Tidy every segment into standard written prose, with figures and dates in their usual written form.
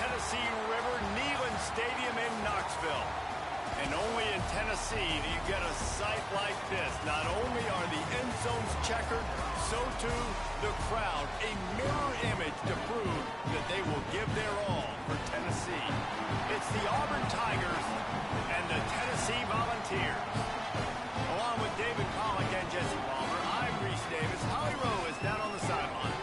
Tennessee River Neyland Stadium in Knoxville. And only in Tennessee do you get a sight like this. Not only are the end zones checkered, so too the crowd, a mirror image to prove that they will give their all for Tennessee. It's the Auburn Tigers and the Tennessee Volunteers. Along with David Pollack and Jesse Palmer, I'm Reese Davis. Holly Rowe is down on the sideline.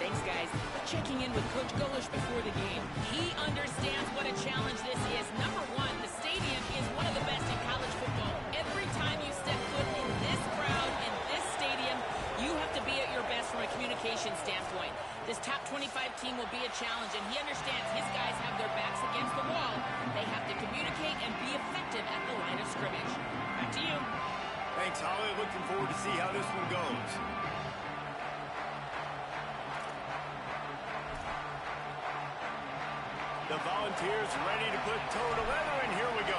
Thanks, guys. Checking in with Coach Golish before the game. He understands what a challenge this is. Number one, the stadium is one of the best in college football. Every time you step foot in this crowd, in this stadium, you have to be at your best from a communication standpoint. This top 25 team will be a challenge, and he understands his guys have their backs against the wall. They have to communicate and be effective at the line of scrimmage. Back to you. Thanks, Holly. Looking forward to see how this one goes. The Volunteers ready to put toe to leather, and here we go.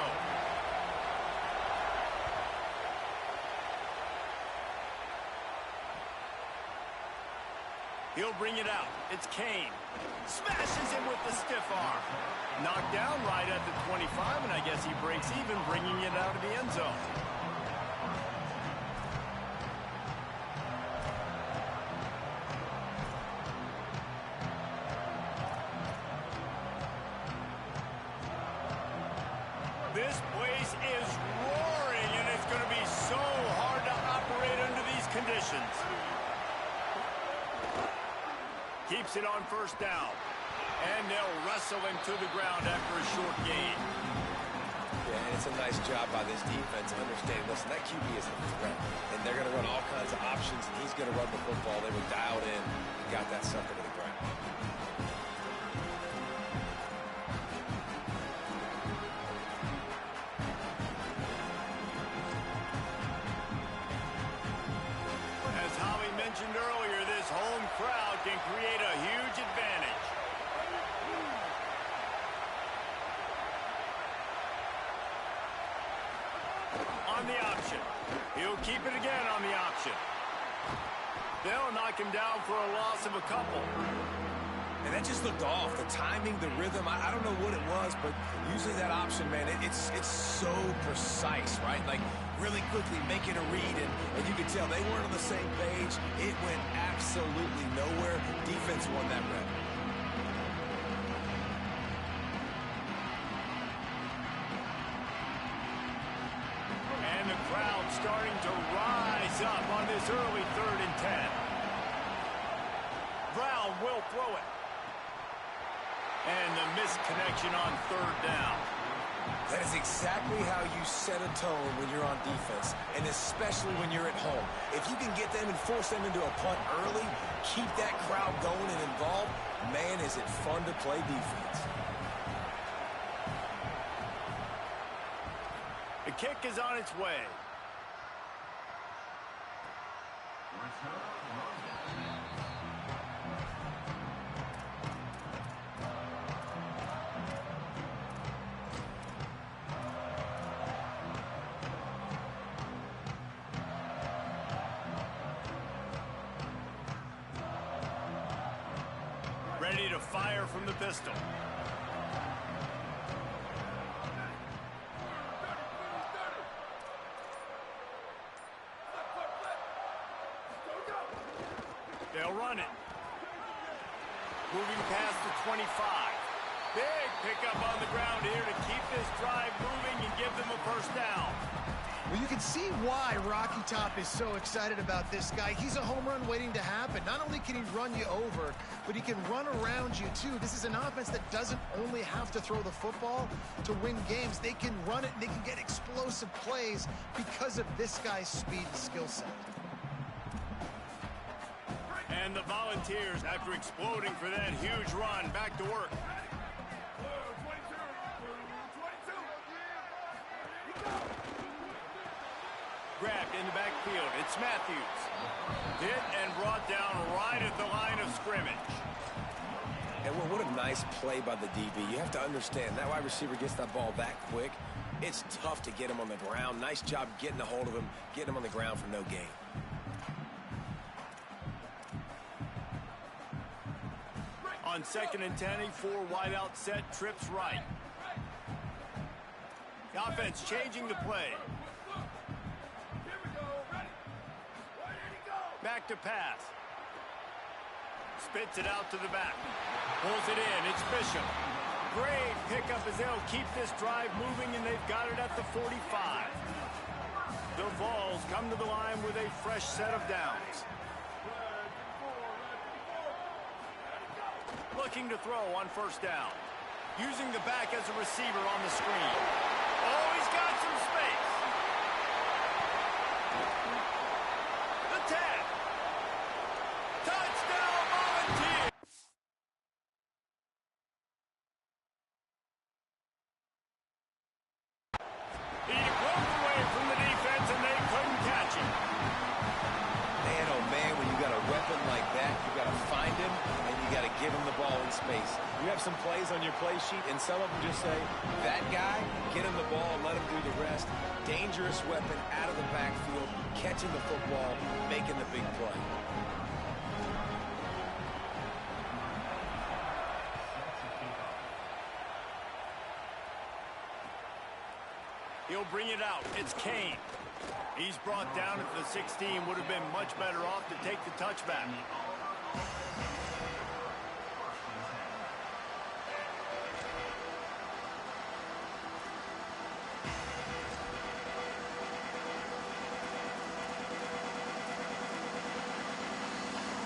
He'll bring it out. It's Kane. Smashes him with the stiff arm. Knocked down right at the 25, and I guess he breaks even, bringing it out of the end zone. This place is roaring, and it's going to be so hard to operate under these conditions. Keeps it on first down. And they'll wrestle him to the ground after a short gain. Yeah, and it's a nice job by this defense understanding, listen, that QB is a threat. And they're going to run all kinds of options, and he's going to run the football. They were dialed in and got that sucker to the ground. As Holly mentioned earlier, this home crowd can create a huge advantage. On the option. He'll keep it again on the option. They'll knock him down for a loss of a couple. And that just looked off. The timing, the rhythm, I don't know what it was, but usually that option, man, it's so precise, right? Like, really quickly making a read, and you could tell they weren't on the same page. It went absolutely nowhere. Defense won that rep. And the crowd starting to rise up on this early 3rd and 10. Brown will throw it. And the misconnection on 3rd down. That is exactly how you set a tone when you're on defense, and especially when you're at home. If you can get them and force them into a punt early, keep that crowd going and involved, man, is it fun to play defense. The kick is on its way. Ready to fire from the pistol. They'll run it. Moving past the 25. Big pickup on the ground here to keep this drive moving and give them a first down. Well, you can see why Rocky Top is so excited about this guy. He's a home run waiting to happen. Not only can he run you over, but he can run around you, too. This is an offense that doesn't only have to throw the football to win games. They can run it, and they can get explosive plays because of this guy's speed and skill set. And the Volunteers, after exploding for that huge run, back to work. Grabbed in the backfield. It's Matthews. Hit and brought down right at the line of scrimmage. And what a nice play by the DB. You have to understand, that wide receiver gets that ball that quick. It's tough to get him on the ground. Nice job getting a hold of him, getting him on the ground for no gain. On 2nd and 10, a 4 wide out set, trips right. The offense changing the play. Back to pass. Spits it out to the back. Pulls it in. It's Bishop. Great pickup as they'll keep this drive moving, and they've got it at the 45. The Vols come to the line with a fresh set of downs. Looking to throw on 1st down. Using the back as a receiver on the screen. Oh, he's got some space. The 10. Touchdown, Volunteers. He broke away from the defense, and they couldn't catch him. Man, oh man, when you got a weapon like that, you got to find him, and you got to give him the ball in space. You have some plays on your play sheet, and some of them just say, that guy, get him the ball, let him do the rest. Dangerous weapon out of the backfield, catching the football, making the big play. He'll bring it out. It's Kane. He's brought down at the 16. Would have been much better off to take the touchback.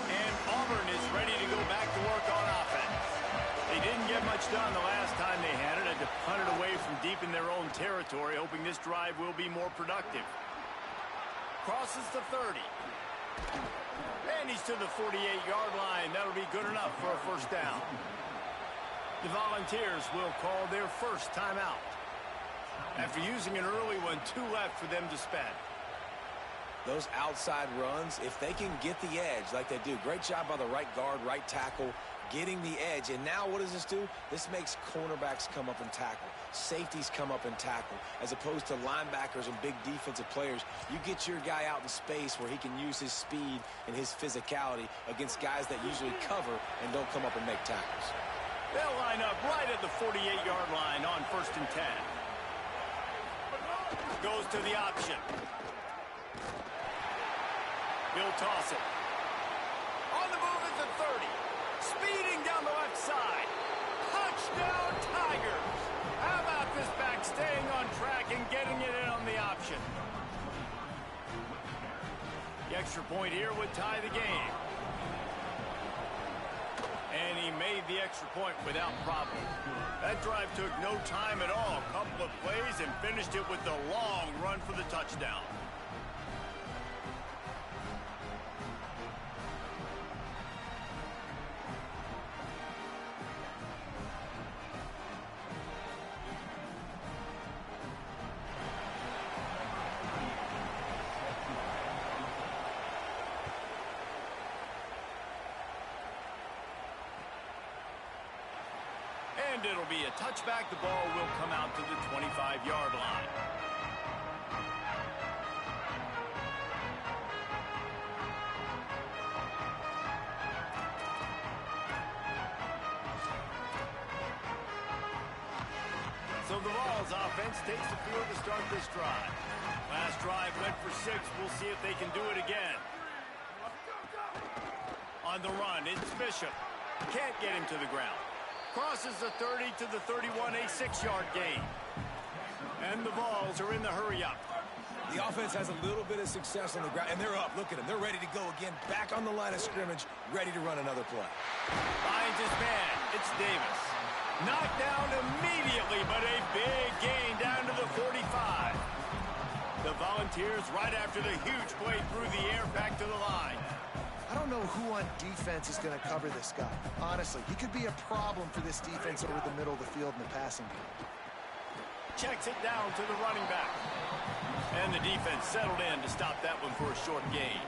And Auburn is ready to go back to work on offense. They didn't get much done the last time they had it. Had to punt it away from deep in their own territory, hoping this drive will be more productive. Crosses the 30. And he's to the 48-yard line. That'll be good enough for a 1st down. The Volunteers will call their first timeout. After using an early one, 2 left for them to spend. Those outside runs, if they can get the edge like they do, great job by the right guard, right tackle, getting the edge. And now what does this do? This makes cornerbacks come up and tackle. Safeties come up and tackle. As opposed to linebackers and big defensive players, you get your guy out in space where he can use his speed and his physicality against guys that usually cover and don't come up and make tackles. They'll line up right at the 48-yard line on 1st and 10. Goes to the option. He'll toss it. On the move at the 30. Speeding down the left side. Touchdown, Tigers. How about this back staying on track and getting it in on the option? The extra point here would tie the game. And he made the extra point without problem. That drive took no time at all. A couple of plays and finished it with the long run for the touchdown. And it'll be a touchback. The ball will come out to the 25-yard line. So the Vols offense takes the field to start this drive. Last drive went for 6. We'll see if they can do it again. On the run, it's Bishop. Can't get him to the ground. Crosses the 30 to the 31, a 6-yard gain. And the Vols are in the hurry-up. The offense has a little bit of success on the ground, and they're up. Look at them. They're ready to go again. Back on the line of scrimmage, ready to run another play. Finds his man. It's Davis. Knocked down immediately, but a big gain down to the 45. The Volunteers, right after the huge play through the air, back to the line. I don't know who on defense is going to cover this guy. Honestly, he could be a problem for this defense over the middle of the field in the passing game. Checks it down to the running back. And the defense settled in to stop that one for a short gain.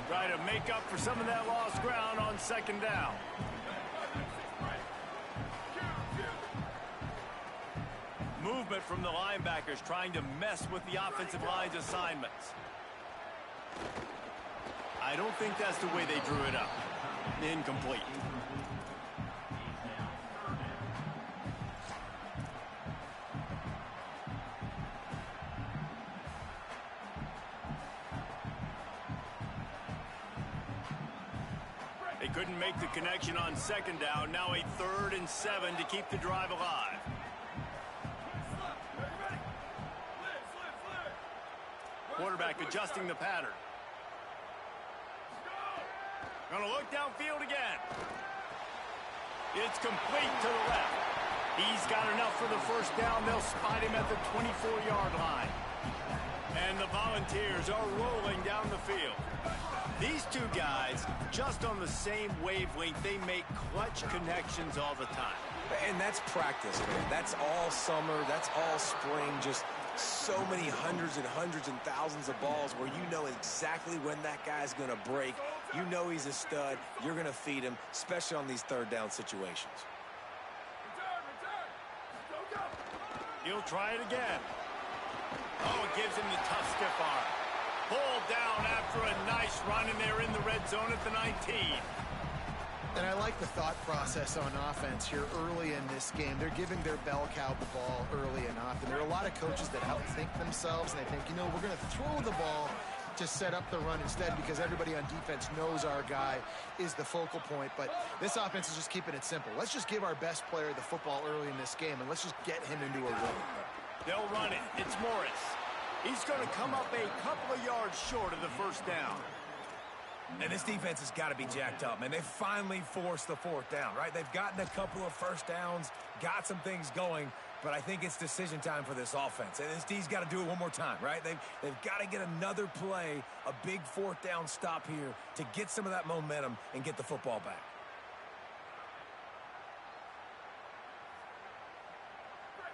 Try to make up for some of that lost ground on 2nd down. Movement from the linebackers trying to mess with the offensive line's assignments. I don't think that's the way they drew it up. Incomplete. They couldn't make the connection on second down. Now a 3rd and 7 to keep the drive alive. Quarterback adjusting the pattern. Gonna look downfield again. It's complete to the left. He's got enough for the first down. They'll spot him at the 24-yard line. And the Volunteers are rolling down the field. These two guys, just on the same wavelength, they make clutch connections all the time. And that's practice, man. That's all summer. That's all spring. Just so many hundreds and thousands of balls where you know exactly when that guy's going to break. You know he's a stud. You're going to feed him, especially on these third down situations. He'll try it again. Oh, it gives him the tough stiff arm. Pulled down after a nice run, and they're in the red zone at the 19. And I like the thought process on offense here early in this game. They're giving their bell cow the ball early and often. There are a lot of coaches that outthink themselves, and they think, you know, we're going to throw the ball to set up the run instead because everybody on defense knows our guy is the focal point. But this offense is just keeping it simple. Let's just give our best player the football early in this game, and let's just get him into a rhythm. They'll run it. It's Morris. He's going to come up a couple of yards short of the first down. And this defense has got to be jacked up, man. They finally forced the 4th down, right? They've gotten a couple of first downs, got some things going, but I think it's decision time for this offense. And this D's got to do it one more time, right? They've got to get another play, a big 4th down stop here to get some of that momentum and get the football back.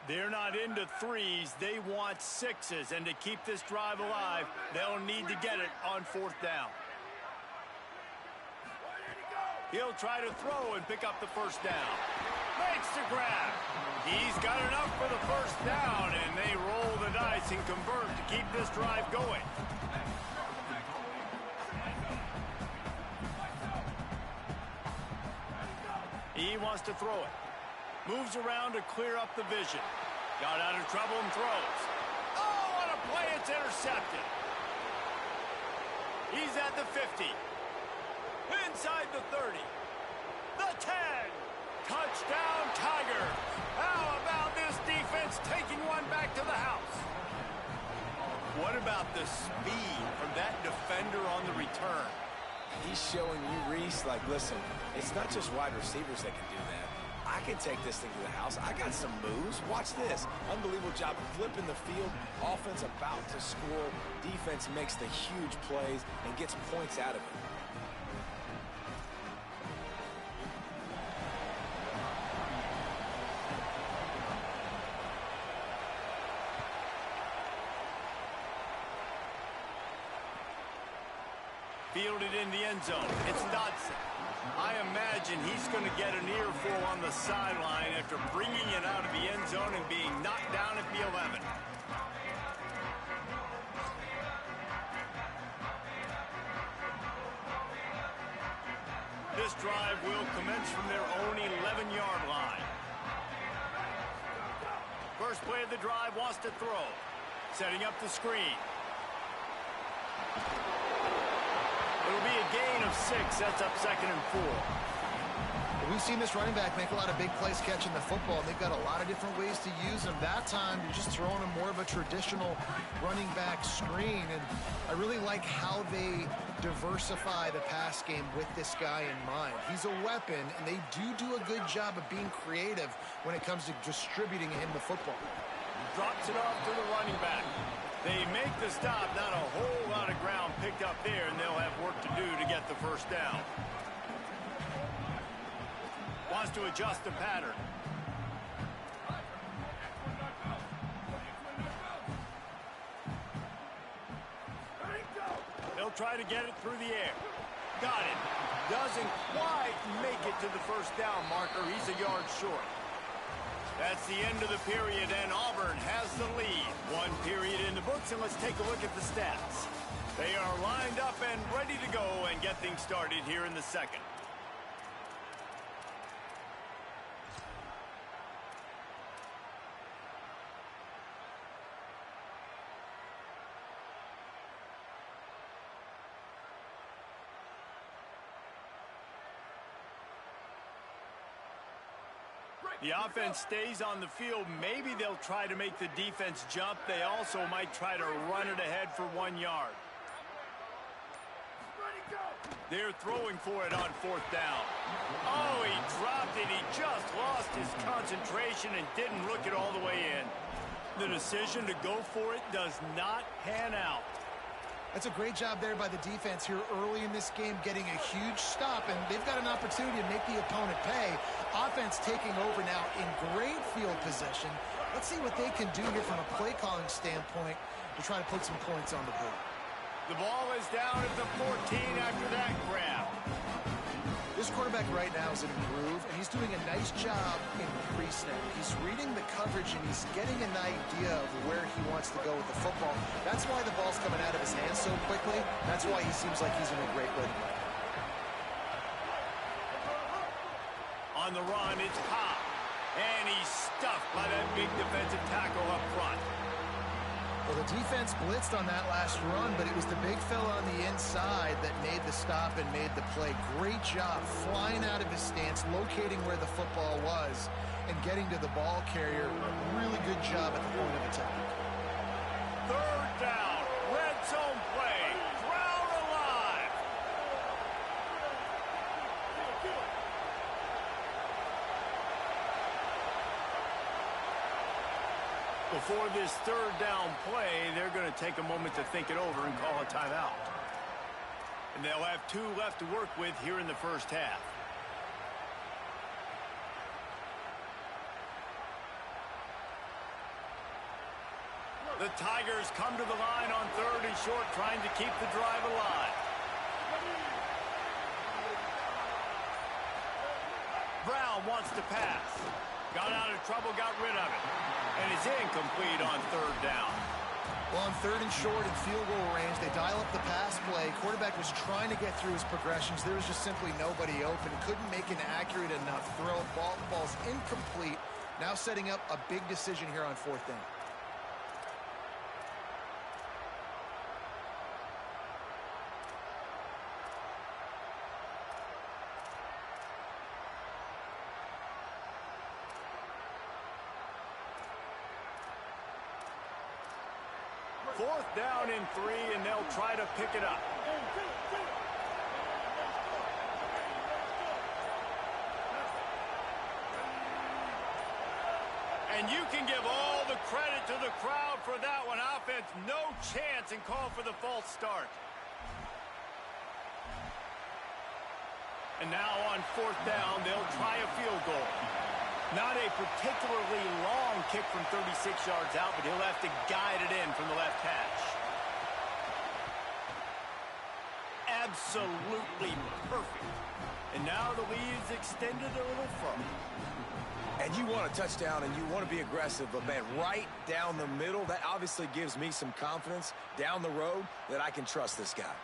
They're not into 3s. They want 6s. And to keep this drive alive, they'll need to get it on 4th down. He'll try to throw and pick up the first down. Makes the grab. He's got enough for the first down, and they roll the dice and convert to keep this drive going. He wants to throw it. Moves around to clear up the vision. Got out of trouble and throws. Oh, what a play. It's intercepted. He's at the 50. Inside the 30. The 10. Touchdown, Tiger. How about this defense taking one back to the house? What about the speed from that defender on the return? He's showing you, Reese, like, listen, it's not just wide receivers that can do that. I can take this thing to the house. I got some moves. Watch this. Unbelievable job flipping the field. Offense about to score. Defense makes the huge plays and gets points out of it. Fielded in the end zone. It's Dodson. I imagine he's going to get an earful on the sideline after bringing it out of the end zone and being knocked down at the 11. This drive will commence from their own 11-yard line. First play of the drive wants to throw. Setting up the screen. It'll be a gain of 6. That's up 2nd and 4. We've seen this running back make a lot of big plays catching the football, and they've got a lot of different ways to use him. That time, you're just throwing him more of a traditional running back screen, and I really like how they diversify the pass game with this guy in mind. He's a weapon, and they do a good job of being creative when it comes to distributing him the football. Drops it off to the running back. They make the stop. Not a whole lot of ground picked up there, and they'll have work to do to get the first down. Wants to adjust the pattern. They'll try to get it through the air. Got it. Doesn't quite make it to the first down marker. He's a yard short. That's the end of the period, and Auburn has the lead. 1 period in the books, and let's take a look at the stats. They are lined up and ready to go and get things started here in the second. The offense stays on the field. Maybe they'll try to make the defense jump. They also might try to run it ahead for 1 yard. They're throwing for it on 4th down. Oh, he dropped it. He just lost his concentration and didn't look it all the way in. The decision to go for it does not pan out. That's a great job there by the defense here early in this game, getting a huge stop, and they've got an opportunity to make the opponent pay. Offense taking over now in great field position. Let's see what they can do here from a play calling standpoint to try to put some points on the board. The ball is down at the 14 after that grab. This quarterback right now is in a groove, and he's doing a nice job in pre-snap. He's reading the coverage, and he's getting an idea of where he wants to go with the football. That's why the ball's coming out of his hands so quickly. That's why he seems like he's in a great rhythm right now. On the run, it's Pop. And he's stuffed by that big defensive tackle up front. Well, the defense blitzed on that last run, but it was the big fella on the inside that made the stop and made the play. Great job flying out of his stance, locating where the football was, and getting to the ball carrier. Really good job at the point of attack. 3rd down, red zone play, Brown alive. Before this 3rd down play, they're going to take a moment to think it over and call a timeout. And they'll have 2 left to work with here in the first half. The Tigers come to the line on 3rd and short, trying to keep the drive alive. Brown wants to pass. Got out of trouble, got rid of it. And is incomplete on 3rd down. Well, on 3rd and short and field goal range, they dial up the pass play. Quarterback was trying to get through his progressions. There was just simply nobody open. Couldn't make an accurate enough throw. Ball's incomplete. Now setting up a big decision here on 4th down. Fourth down and 3, and they'll try to pick it up. And you can give all the credit to the crowd for that one. Offense, no chance, and call for the false start. And now on 4th down, they'll try a field goal. Not a particularly long kick from 36 yards out, but he'll have to guide it in from the left hash. Absolutely perfect. And now the lead's extended a little further. And you want a touchdown and you want to be aggressive, but man, right down the middle, that obviously gives me some confidence down the road that I can trust this guy.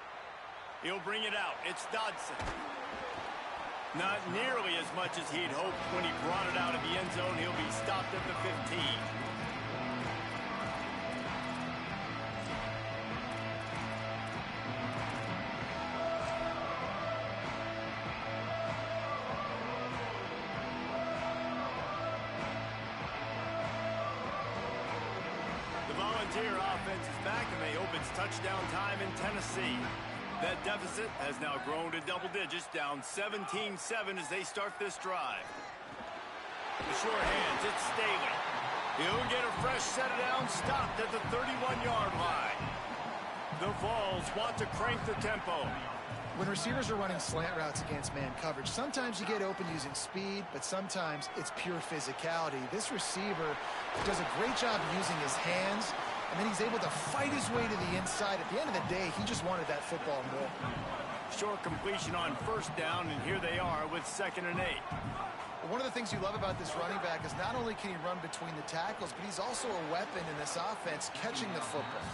He'll bring it out. It's Dodson. Not nearly as much as he'd hoped when he brought it out of the end zone. He'll be stopped at the 15. The Volunteer offense is back, and they hope it's touchdown time in Tennessee. That deficit has now grown to double digits, down 17-7 as they start this drive. The short hands, it's Staley. He'll get a fresh set down, stopped at the 31-yard line. The Vols want to crank the tempo. When receivers are running slant routes against man coverage, sometimes you get open using speed, but sometimes it's pure physicality. This receiver does a great job using his hands, and then he's able to fight his way to the inside. At the end of the day, he just wanted that football more. Short completion on 1st down, and here they are with 2nd and 8. Well, one of the things you love about this running back is not only can he run between the tackles, but he's also a weapon in this offense, catching the football.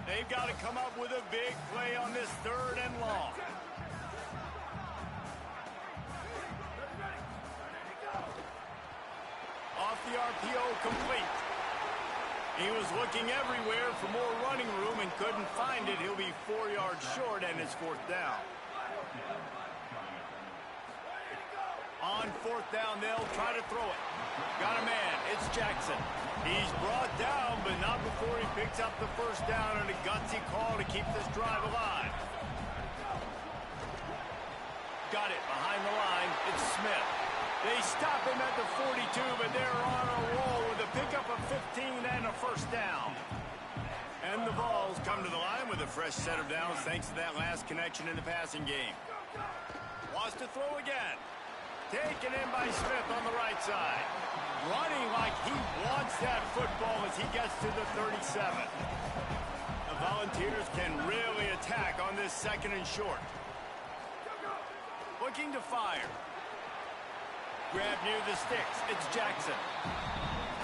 They've got to come up with a big play on this 3rd and long. Off the RPO complete. He was looking everywhere for more running room and couldn't find it. He'll be 4 yards short, and it's 4th down. On 4th down, they'll try to throw it. Got a man. It's Jackson. He's brought down, but not before he picks up the 1st down on a gutsy call to keep this drive alive. Got it behind the line. It's Smith. They stop him at the 42, but they're on a roll with a pickup of 15 and a 1st down. And the Vols come to the line with a fresh set of downs thanks to that last connection in the passing game. Wants to throw again. Taken in by Smith on the right side. Running like he wants that football as he gets to the 37. The Volunteers can really attack on this 2nd and short. Looking to fire. Grab near the sticks. It's Jackson.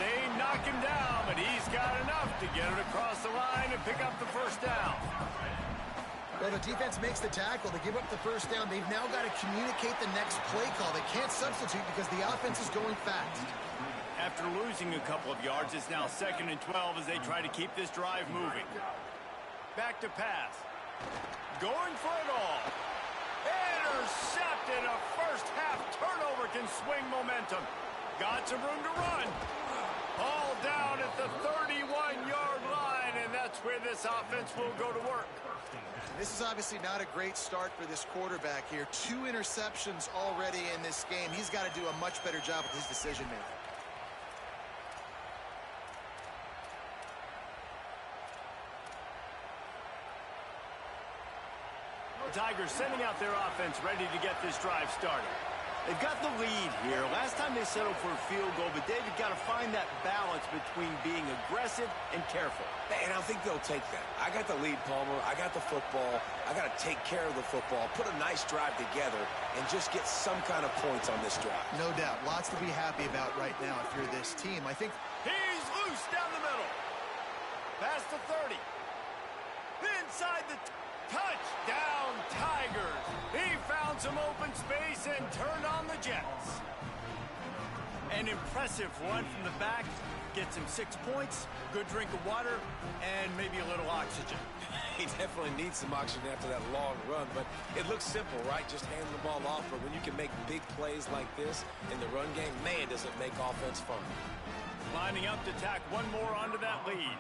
They knock him down, but he's got enough to get it across the line and pick up the 1st down. Well, the defense makes the tackle. They give up the 1st down. They've now got to communicate the next play call. They can't substitute because the offense is going fast. After losing a couple of yards, it's now 2nd and 12 as they try to keep this drive moving. Back to pass. Going for it all. Intercepted. A 1st half turnover can swing momentum. Got some room to run. All down at the 31-yard line, and that's where this offense will go to work. This is obviously not a great start for this quarterback here. 2 interceptions already in this game. He's got to do a much better job with his decision-making. Tigers sending out their offense ready to get this drive started. They've got the lead here. Last time they settled for a field goal, but David got to find that balance between being aggressive and careful. And I think they'll take that. I got the lead, Palmer. I got the football. I got to take care of the football, put a nice drive together, and just get some kind of points on this drive. No doubt. Lots to be happy about right now if you're this team. I think he's loose down the middle. Past the 30. Inside the touchdown, Tigers. He found some open space and turned on the Jets. An impressive run from the back. Gets him 6 points, good drink of water, and maybe a little oxygen. He definitely needs some oxygen after that long run, but it looks simple, right? Just hand the ball off, but when you can make big plays like this in the run game, man, does it make offense fun. Lining up to tack one more onto that lead.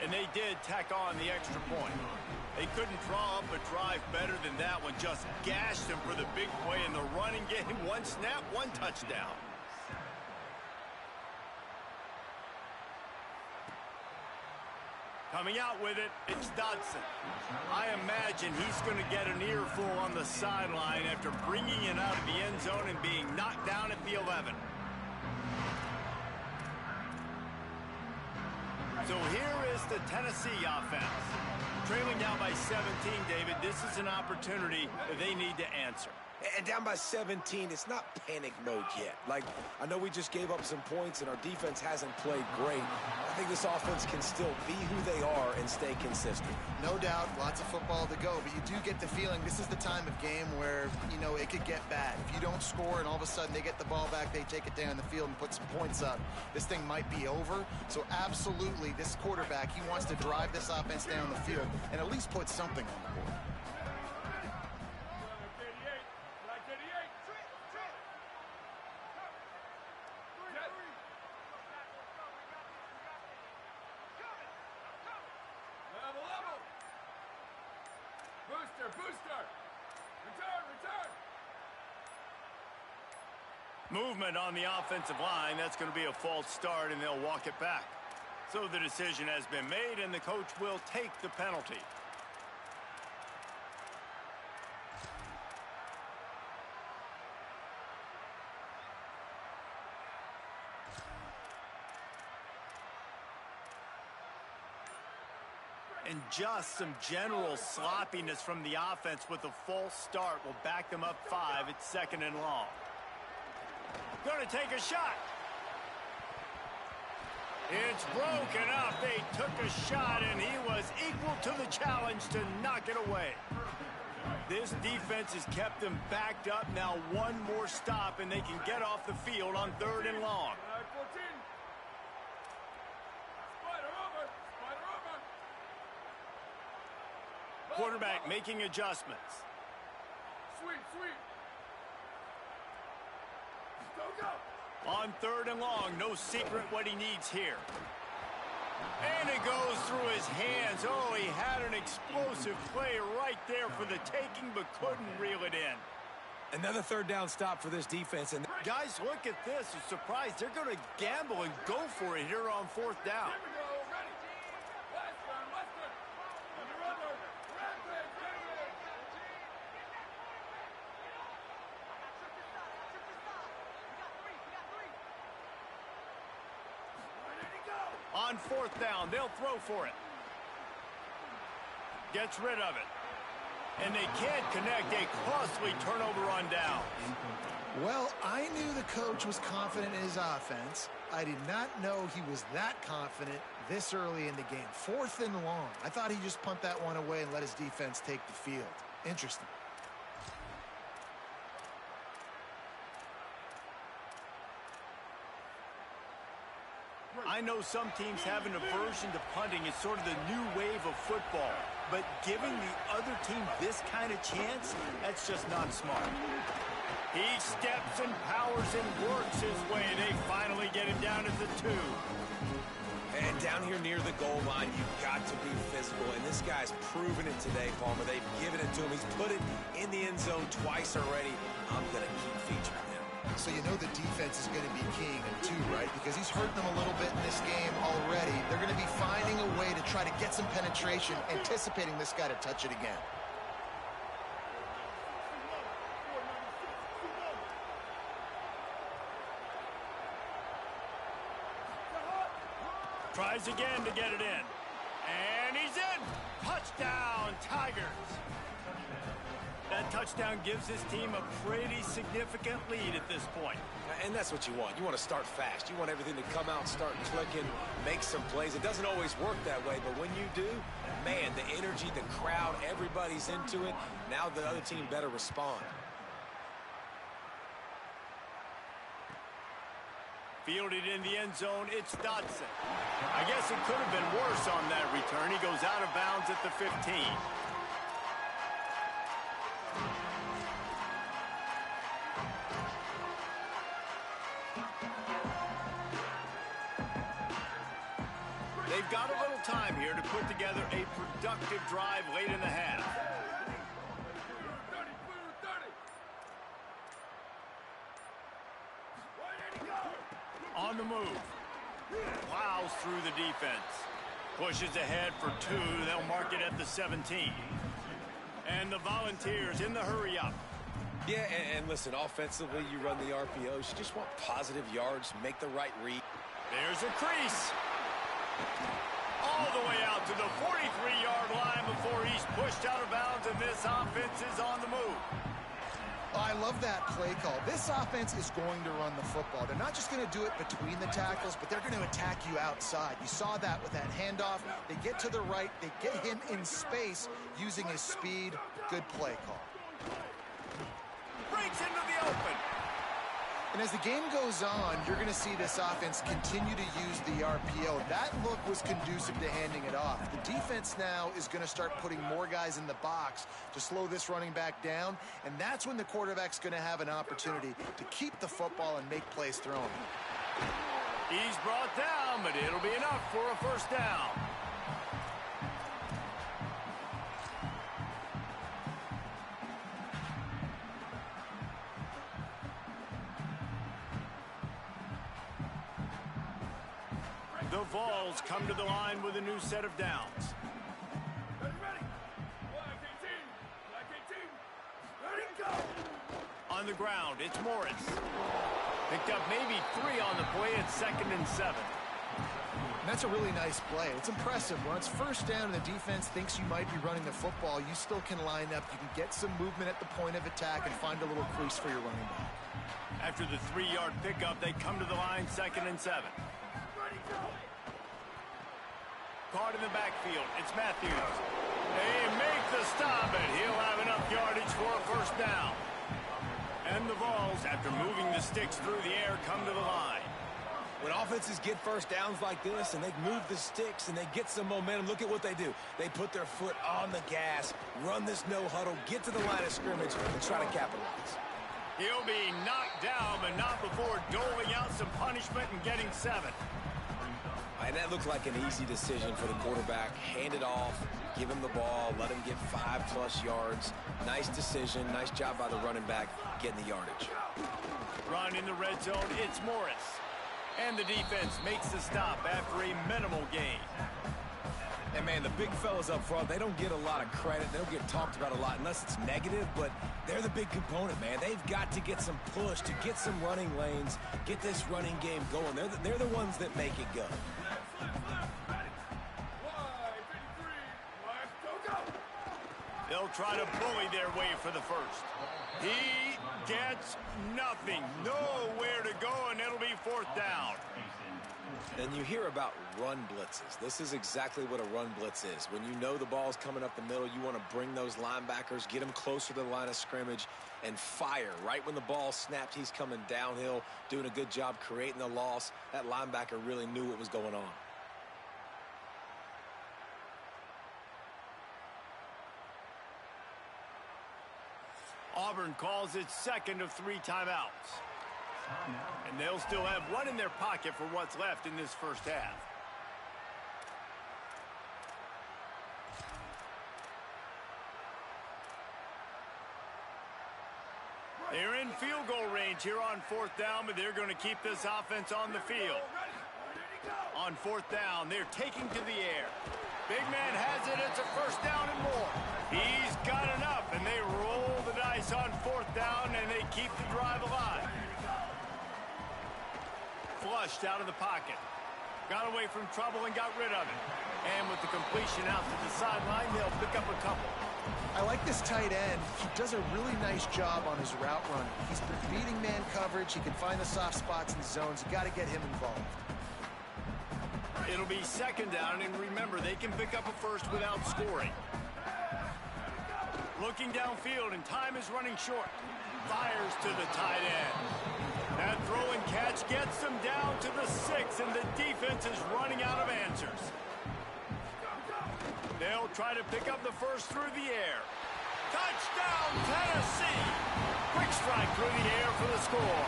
And they did tack on the extra point. They couldn't draw up a drive better than that one. Just gashed him for the big play in the running game. 1 snap, 1 touchdown. Coming out with it, it's Dodson. I imagine he's going to get an earful on the sideline after bringing it out of the end zone and being knocked down at the 11. So here is the Tennessee offense. Trailing down by 17, David, this is an opportunity that they need to answer. And down by 17, it's not panic mode yet. Like, I know we just gave up some points and our defense hasn't played great. I think this offense can still be who they are and stay consistent. No doubt, lots of football to go, but you do get the feeling this is the time of game where, you know, it could get bad. If you don't score and all of a sudden they get the ball back, they take it down the field and put some points up, this thing might be over. So absolutely, this quarterback, he wants to drive this offense down the field and at least put something on the board. Movement on the offensive line. That's going to be a false start, and they'll walk it back. So the decision has been made, and the coach will take the penalty. And just some general sloppiness from the offense with a false start will back them up 5. It's 2nd and long. Going to take a shot. It's broken up. They took a shot, and he was equal to the challenge to knock it away. This defense has kept them backed up. Now one more stop, and they can get off the field on 3rd and long. Quarterback making adjustments. Sweep. Go. On 3rd and long, no secret what he needs here. And it goes through his hands. Oh, he had an explosive play right there for the taking, but couldn't reel it in. Another 3rd down stop for this defense. And guys, look at this. I'm surprised they're going to gamble and go for it here on 4th down. Here we go. Ready. Western. On the rubber. On 4th down, they'll throw for it. Gets rid of it. And they can't connect. A costly turnover on down. Well, I knew the coach was confident in his offense. I did not know he was that confident this early in the game. 4th and long. I thought he'd just punt that one away and let his defense take the field. Interesting. I know some teams have an aversion to punting. It's sort of the new wave of football. But giving the other team this kind of chance, that's just not smart. He steps and powers and works his way. They finally get him down at the 2. And down here near the goal line, you've got to be physical. And this guy's proven it today, Palmer. They've given it to him. He's put it in the end zone twice already. I'm going to keep featuring him. So you know the defense is going to be keying him too, right? Because he's hurting them a little bit in this game already. They're going to be finding a way to try to get some penetration, anticipating this guy to touch it again. Tries again to get it in. And he's in! Touchdown, Tigers! That touchdown gives his team a pretty significant lead at this point. And that's what you want. You want to start fast. You want everything to come out, start clicking, make some plays. It doesn't always work that way, but when you do, man, the energy, the crowd, everybody's into it. Now the other team better respond. Fielded in the end zone, it's Dotson. I guess it could have been worse on that return. He goes out of bounds at the 15. They've got a little time here to put together a productive drive late in the half. On the move. Plows through the defense. Pushes ahead for 2. They'll mark it at the 17. And the Volunteers in the hurry-up. Yeah, and listen, offensively, you run the RPOs. You just want positive yards, make the right read. There's a crease. All the way out to the 43-yard line before he's pushed out of bounds, and this offense is on the move. Oh, I love that play call. This offense is going to run the football. They're not just going to do it between the tackles, but they're going to attack you outside. You saw that with that handoff. They get to the right. They get him in space using his speed. Good play call. Breaks into the open. And as the game goes on, you're going to see this offense continue to use the RPO. That look was conducive to handing it off. The defense now is going to start putting more guys in the box to slow this running back down, and that's when the quarterback's going to have an opportunity to keep the football and make plays thrown. He's brought down, but it'll be enough for a first down. The Vols come to the line with a new set of downs. Ready. Black 18. Ready, go. On the ground, it's Morris. Picked up maybe 3 on the play at 2nd and 7. And that's a really nice play. It's impressive. When it's first down and the defense thinks you might be running the football, you still can line up. You can get some movement at the point of attack and find a little crease for your running back. After the 3-yard pickup, they come to the line 2nd and 7. Caught in the backfield. It's Matthews. They make the stop, and he'll have enough yardage for a first down. And the Vols, after moving the sticks through the air, come to the line. When offenses get first downs like this and they move the sticks and they get some momentum, look at what they do. They put their foot on the gas, run this no huddle, get to the line of scrimmage, and try to capitalize. He'll be knocked down, but not before doling out some punishment and getting 7. And that looked like an easy decision for the quarterback. Hand it off, give him the ball, let him get 5+ yards. Nice decision, nice job by the running back getting the yardage. Run in the red zone, it's Morris. And the defense makes the stop after a minimal gain. And, man, the big fellas up front, they don't get a lot of credit. They don't get talked about a lot unless it's negative, but they're the big component, man. They've got to get some push, to get some running lanes, get this running game going. They're the ones that make it go. They'll try to bully their way for the first. He gets nothing. Nowhere to go, and it'll be 4th down. And you hear about run blitzes. This is exactly what a run blitz is. When you know the ball's coming up the middle, you want to bring those linebackers, get them closer to the line of scrimmage, and fire. Right when the ball snapped, he's coming downhill, doing a good job creating the loss. That linebacker really knew what was going on. Auburn calls its second of 3 timeouts. And they'll still have one in their pocket for what's left in this first half. They're in field goal range here on 4th down, but they're going to keep this offense on the field. On 4th down, they're taking to the air. Big man has it. It's a first down and more. He's got enough, and they roll the dice on 4th down, and they keep the drive alive. Flushed out of the pocket. Got away from trouble and got rid of it. And with the completion out to the sideline, they'll pick up a couple. I like this tight end. He does a really nice job on his route running. He's been beating man coverage. He can find the soft spots in the zones. You got to get him involved. It'll be 2nd down, and remember, they can pick up a first without scoring. Looking downfield, and time is running short. Fires to the tight end. That throw and catch gets them down to the 6, and the defense is running out of answers. They'll try to pick up the first through the air. Touchdown, Tennessee! Quick strike through the air for the score.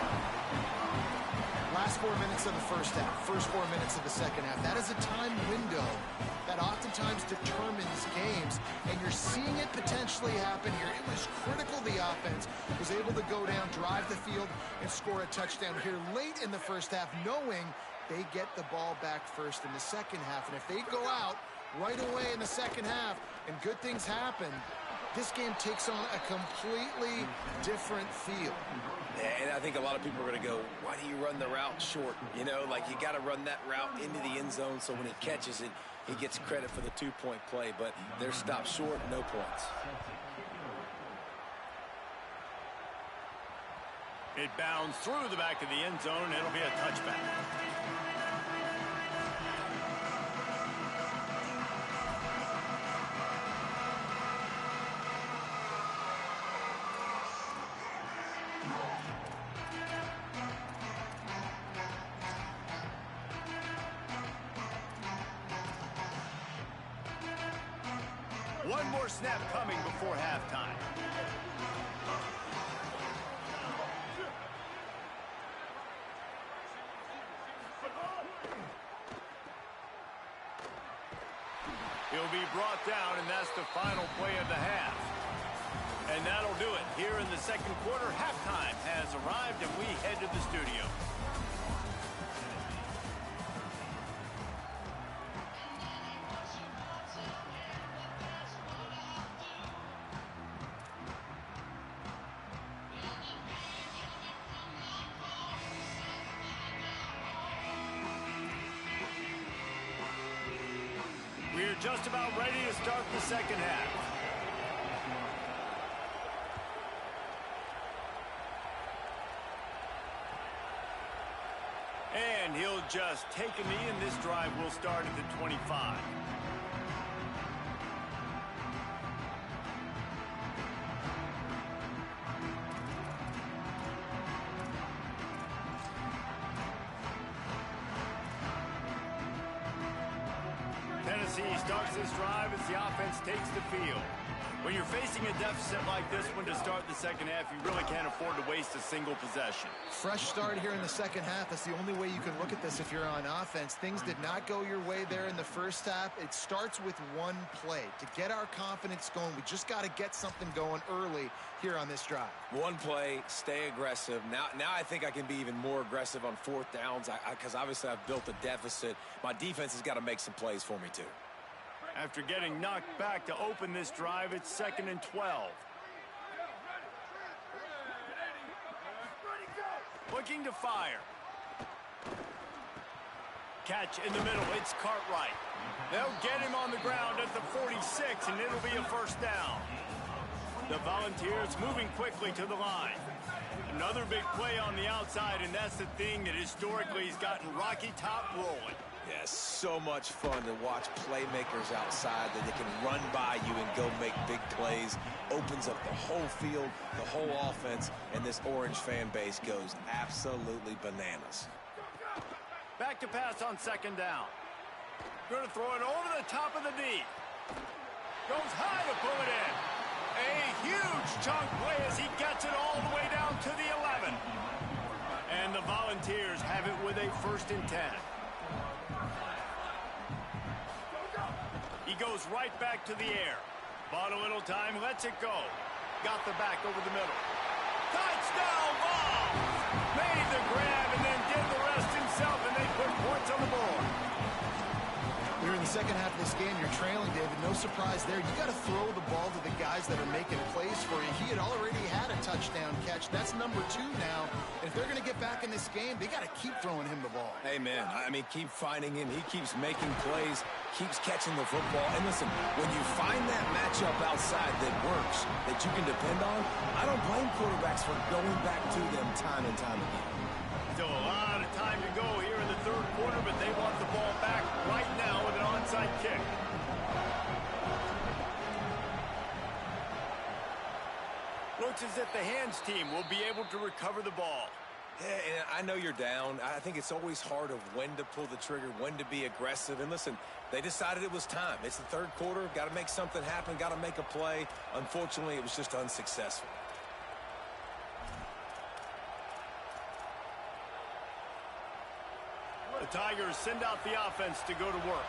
Last 4 minutes of the first half, first 4 minutes of the second half. That is a time window that oftentimes determines games, and you're seeing it potentially happen here. It was critical the offense was able to go down, drive the field, and score a touchdown here late in the first half, knowing they get the ball back first in the second half. And if they go out right away in the second half and good things happen, this game takes on a completely different feel. And I think a lot of people are going to go, why do you run the route short? You know, like you got to run that route into the end zone so when he catches it, he gets credit for the 2-point play. But they're stopped short, no points. It bounds through the back of the end zone. It'll be a touchback. One more snap coming before halftime. He'll be brought down, and that's the final play of the half. And that'll do it. Here in the second quarter, halftime has arrived, and we head to the studio. We're just about ready to start the second half. And he'll just take a knee, and this drive will start at the 25. Tennessee starts this drive as the offense takes the field. When you're facing a deficit like this one to start the second half, you really can't afford to waste a single possession. Fresh start here in the second half. That's the only way you can look at this if you're on offense. Things did not go your way there in the first half. It starts with one play. To get our confidence going, we just got to get something going early here on this drive. One play, stay aggressive. Now I think I can be even more aggressive on fourth downs because obviously I've built a deficit. My defense has got to make some plays for me too. After getting knocked back to open this drive, it's 2nd and 12. Looking to fire. Catch in the middle. It's Cartwright. They'll get him on the ground at the 46, and it'll be a first down. The Volunteers moving quickly to the line. Another big play on the outside, and that's the thing that historically has gotten Rocky Top rolling. Yeah, so much fun to watch playmakers outside that they can run by you and go make big plays. Opens up the whole field, the whole offense, and this Orange fan base goes absolutely bananas. Back to pass on 2nd down. Going to throw it over the top of the D. Goes high to pull it in. A huge chunk play as he gets it all the way down to the 11. And the Volunteers have it with a 1st and 10. He goes right back to the air. Bought a little time, lets it go. Got the back over the middle. Touchdown ball! Made the grab and then did the rest himself, and they put points on the board. Here in the second half of this game, you're trailing, David. No surprise there. You got to throw the ball to the guys that are making plays for you. He had already had a touchdown catch. That's number 2 now. And if they're going to get back in this game, they got to keep throwing him the ball. Amen. I mean, keep finding him. He keeps making plays, keeps catching the football. And listen, when you find that matchup outside that works, that you can depend on, I don't blame quarterbacks for going back to them time and time again. Still a lot of time to go here in the 3rd quarter, but they want the ball back right now with an onside kick. Looks as if the hands team will be able to recover the ball. Yeah, and I know you're down. I think it's always hard of when to pull the trigger, when to be aggressive. And listen, they decided it was time. It's the 3rd quarter. Got to make something happen. Got to make a play. Unfortunately, it was just unsuccessful. The Tigers send out the offense to go to work.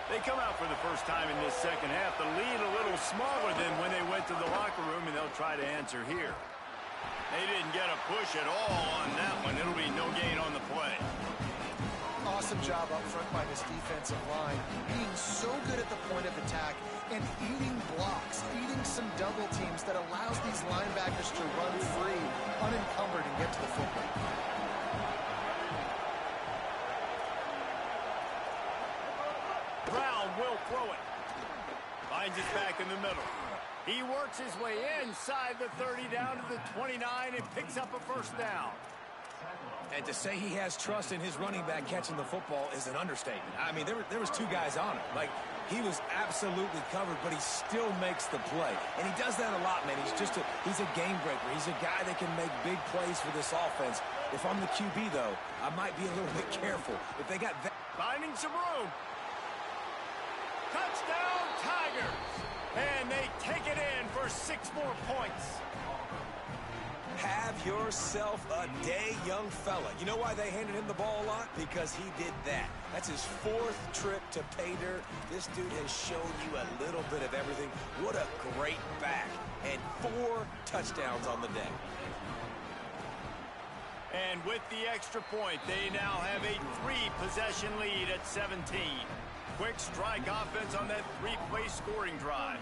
They come out for the first time in this second half. The lead a little smaller than when they went to the locker room, and they'll try to answer here. They didn't get a push at all on that one. It'll be no gain on the play. Awesome job up front by this defensive line. Being so good at the point of attack and eating blocks, eating some double teams that allows these linebackers to run free, unencumbered, and get to the football. Brown will throw it. Finds it back in the middle. He works his way inside the 30 down to the 29 and picks up a first down. And to say he has trust in his running back catching the football is an understatement. I mean, there was 2 guys on him. Like, he was absolutely covered, but he still makes the play. And he does that a lot, man. He's a game breaker. He's a guy that can make big plays for this offense. If I'm the QB, though, I might be a little bit careful. If they got that... Finding some room. Touchdown, Tigers. And they take it in for 6 more points. Have yourself a day, young fella. You know why they handed him the ball a lot? Because he did that. That's his 4th trip to pay dirt. This dude has shown you a little bit of everything. What a great back. And 4 touchdowns on the day. And with the extra point, they now have a 3-possession lead at 17. Quick strike offense on that 3-play scoring drive.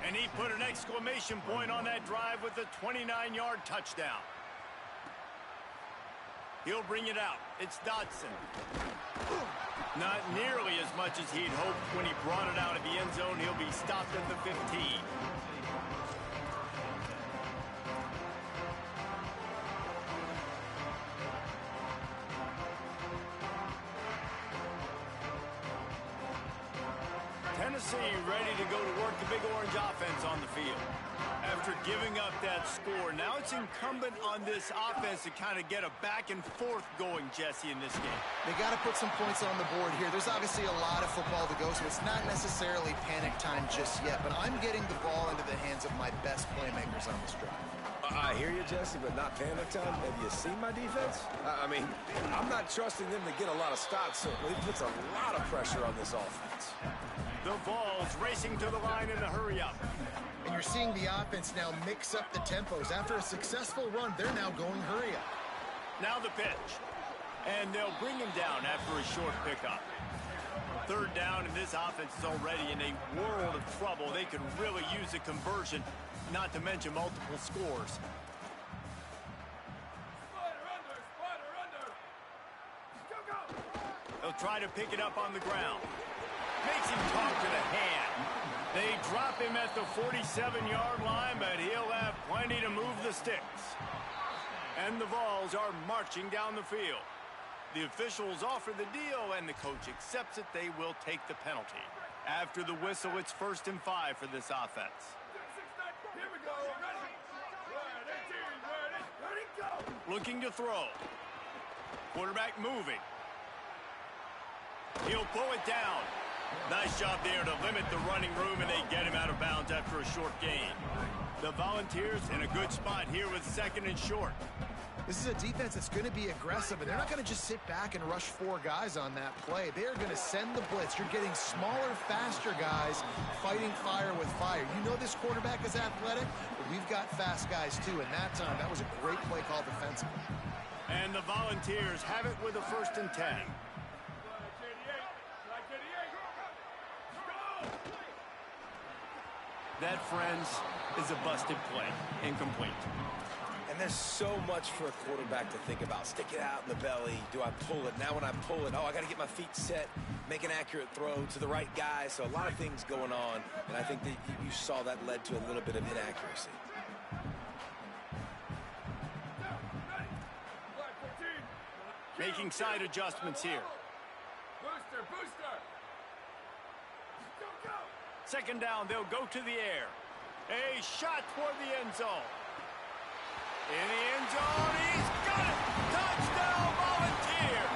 And he put an exclamation point on that drive with a 29-yard touchdown. He'll bring it out. It's Dodson. Not nearly as much as he'd hoped when he brought it out of the end zone. He'll be stopped at the 15. Tennessee ready to go to work the Big Orange offense on the field. After giving up that score, now it's incumbent on this offense to kind of get a back and forth going, Jesse, in this game. They got to put some points on the board here. There's obviously a lot of football to go, so it's not necessarily panic time just yet, but I'm getting the ball into the hands of my best playmakers on this drive. I hear you, Jesse, but not panic time. Have you seen my defense? I mean, I'm not trusting them to get a lot of stops, so it puts a lot of pressure on this offense. The Vols racing to the line in a hurry-up. And you're seeing the offense now mix up the tempos. After a successful run, they're now going hurry-up. Now the pitch. And they'll bring him down after a short pickup. Third down, and this offense is already in a world of trouble. They could really use a conversion, not to mention multiple scores. Spider under. Go. They'll try to pick it up on the ground. Makes him talk to the hand. They drop him at the 47-yard line, but he'll have plenty to move the sticks. And the Vols are marching down the field. The officials offer the deal, and the coach accepts it. They will take the penalty. After the whistle, it's 1st and 5 for this offense. 6-9. Here we go. Ready, go. Looking to throw. Quarterback moving. He'll pull it down. Nice job there to limit the running room, and they get him out of bounds after a short gain. The Volunteers in a good spot here with 2nd and short. This is a defense that's going to be aggressive, and they're not going to just sit back and rush 4 guys on that play. They are going to send the blitz. You're getting smaller, faster guys fighting fire with fire. You know this quarterback is athletic, but we've got fast guys too, and that time, that was a great play call defensively. And the Volunteers have it with a 1st and 10. That, friends, is a busted play. Incomplete. And there's so much for a quarterback to think about. Stick it out in the belly. Do I pull it? Now when I pull it, I got to get my feet set, make an accurate throw to the right guy. So a lot of things going on, and I think that you saw that led to a little bit of inaccuracy. Making side adjustments here. Booster. 2nd down, they'll go to the air. A shot toward the end zone. In the end zone, he's got it! Touchdown, Volunteers!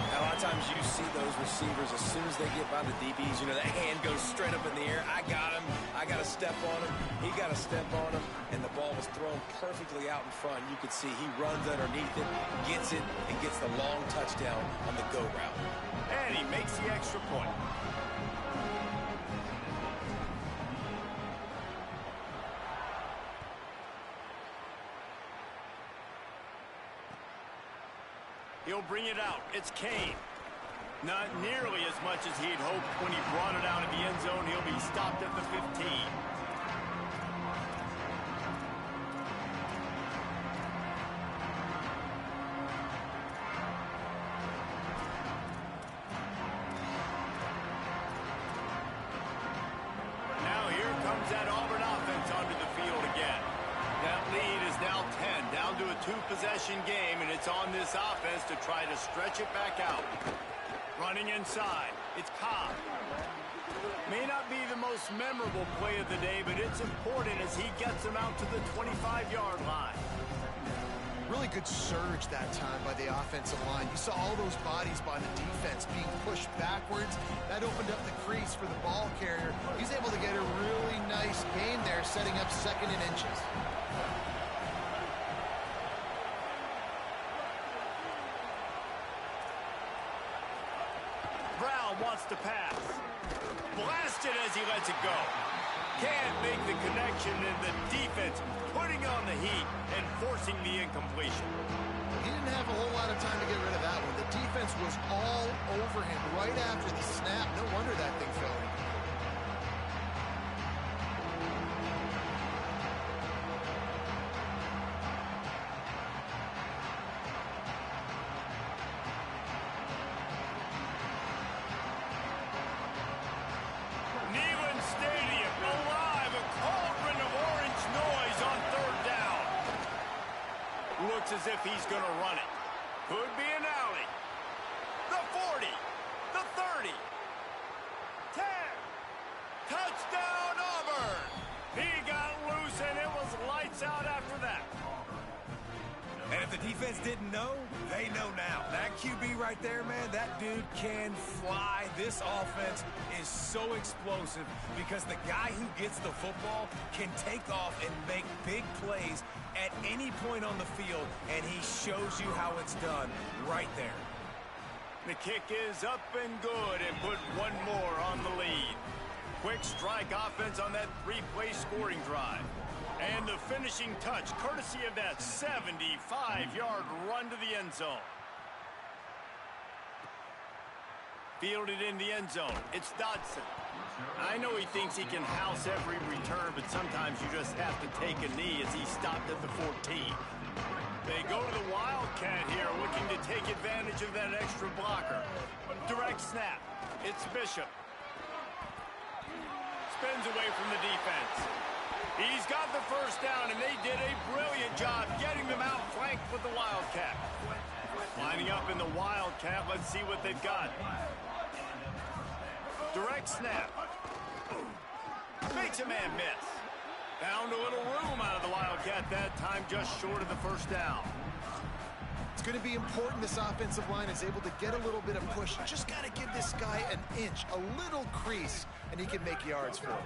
Now, a lot of times you see those receivers, as soon as they get by the DBs, you know, that hand goes straight up in the air. I got him. I got to step on him. He got to step on him. And the ball was thrown perfectly out in front. You could see he runs underneath it, gets it, and gets the long touchdown on the go route. And he makes the extra point. He'll bring it out. It's Kane. Not nearly as much as he'd hoped when he brought it out of the end zone. He'll be stopped at the 15. Now here comes that Auburn offense onto the field again. That lead is now 10, down to a 2-possession game, and it's on this offense to try to stretch it back out. Running inside, it's Cobb. May not be the most memorable play of the day, but it's important as he gets them out to the 25-yard line. Really good surge that time by the offensive line. You saw all those bodies by the defense being pushed backwards. That opened up the crease for the ball carrier. He's able to get a really nice gain there, setting up 2nd and inches. Brown wants to pass. Blasted as he lets it go. Can't make the connection, and the defense putting on the heat and forcing the incompletion. He didn't have a whole lot of time to get rid of that one. The defense was all over him right after the snap. No wonder that thing fell in. Looks as if he's going to run it. Could be an alley. The 40. The 30. Defense didn't know, they know now. That QB right there, man, that dude can fly. This offense is so explosive because the guy who gets the football can take off and make big plays at any point on the field, and he shows you how it's done right there. The kick is up and good, and put one more on the lead. Quick strike offense on that three-play scoring drive. And the finishing touch, courtesy of that 75-yard run to the end zone. Fielded in the end zone. It's Dodson. I know he thinks he can house every return, but sometimes you just have to take a knee as he stopped at the 14. They go to the Wildcat here, looking to take advantage of that extra blocker. Direct snap. It's Bishop. Spins away from the defense. He's got the first down, and they did a brilliant job getting them outflanked with the Wildcat. Lining up in the Wildcat, let's see what they've got. Direct snap. Makes a man miss. Found a little room out of the Wildcat that time, just short of the first down. It's going to be important this offensive line is able to get a little bit of push. Just got to give this guy an inch, a little crease, and he can make yards for him.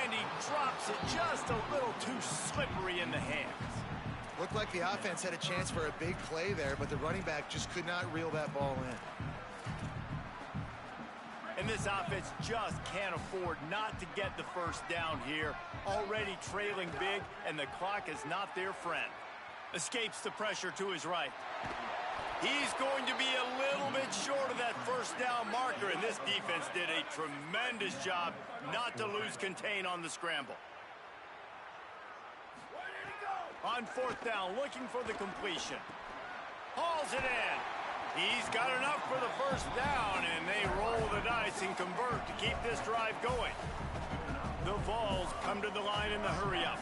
And he drops it just a little too slippery in the hands. Looked like the offense had a chance for a big play there, but the running back just could not reel that ball in. And this offense just can't afford not to get the first down here. Already trailing big, and the clock is not their friend. Escapes the pressure to his right. He's going to be a little bit short of that first down marker, and this defense did a tremendous job not to lose contain on the scramble. On fourth down, looking for the completion. Hauls it in. He's got enough for the first down, and they roll the dice and convert to keep this drive going. The Vols come to the line in the hurry-up.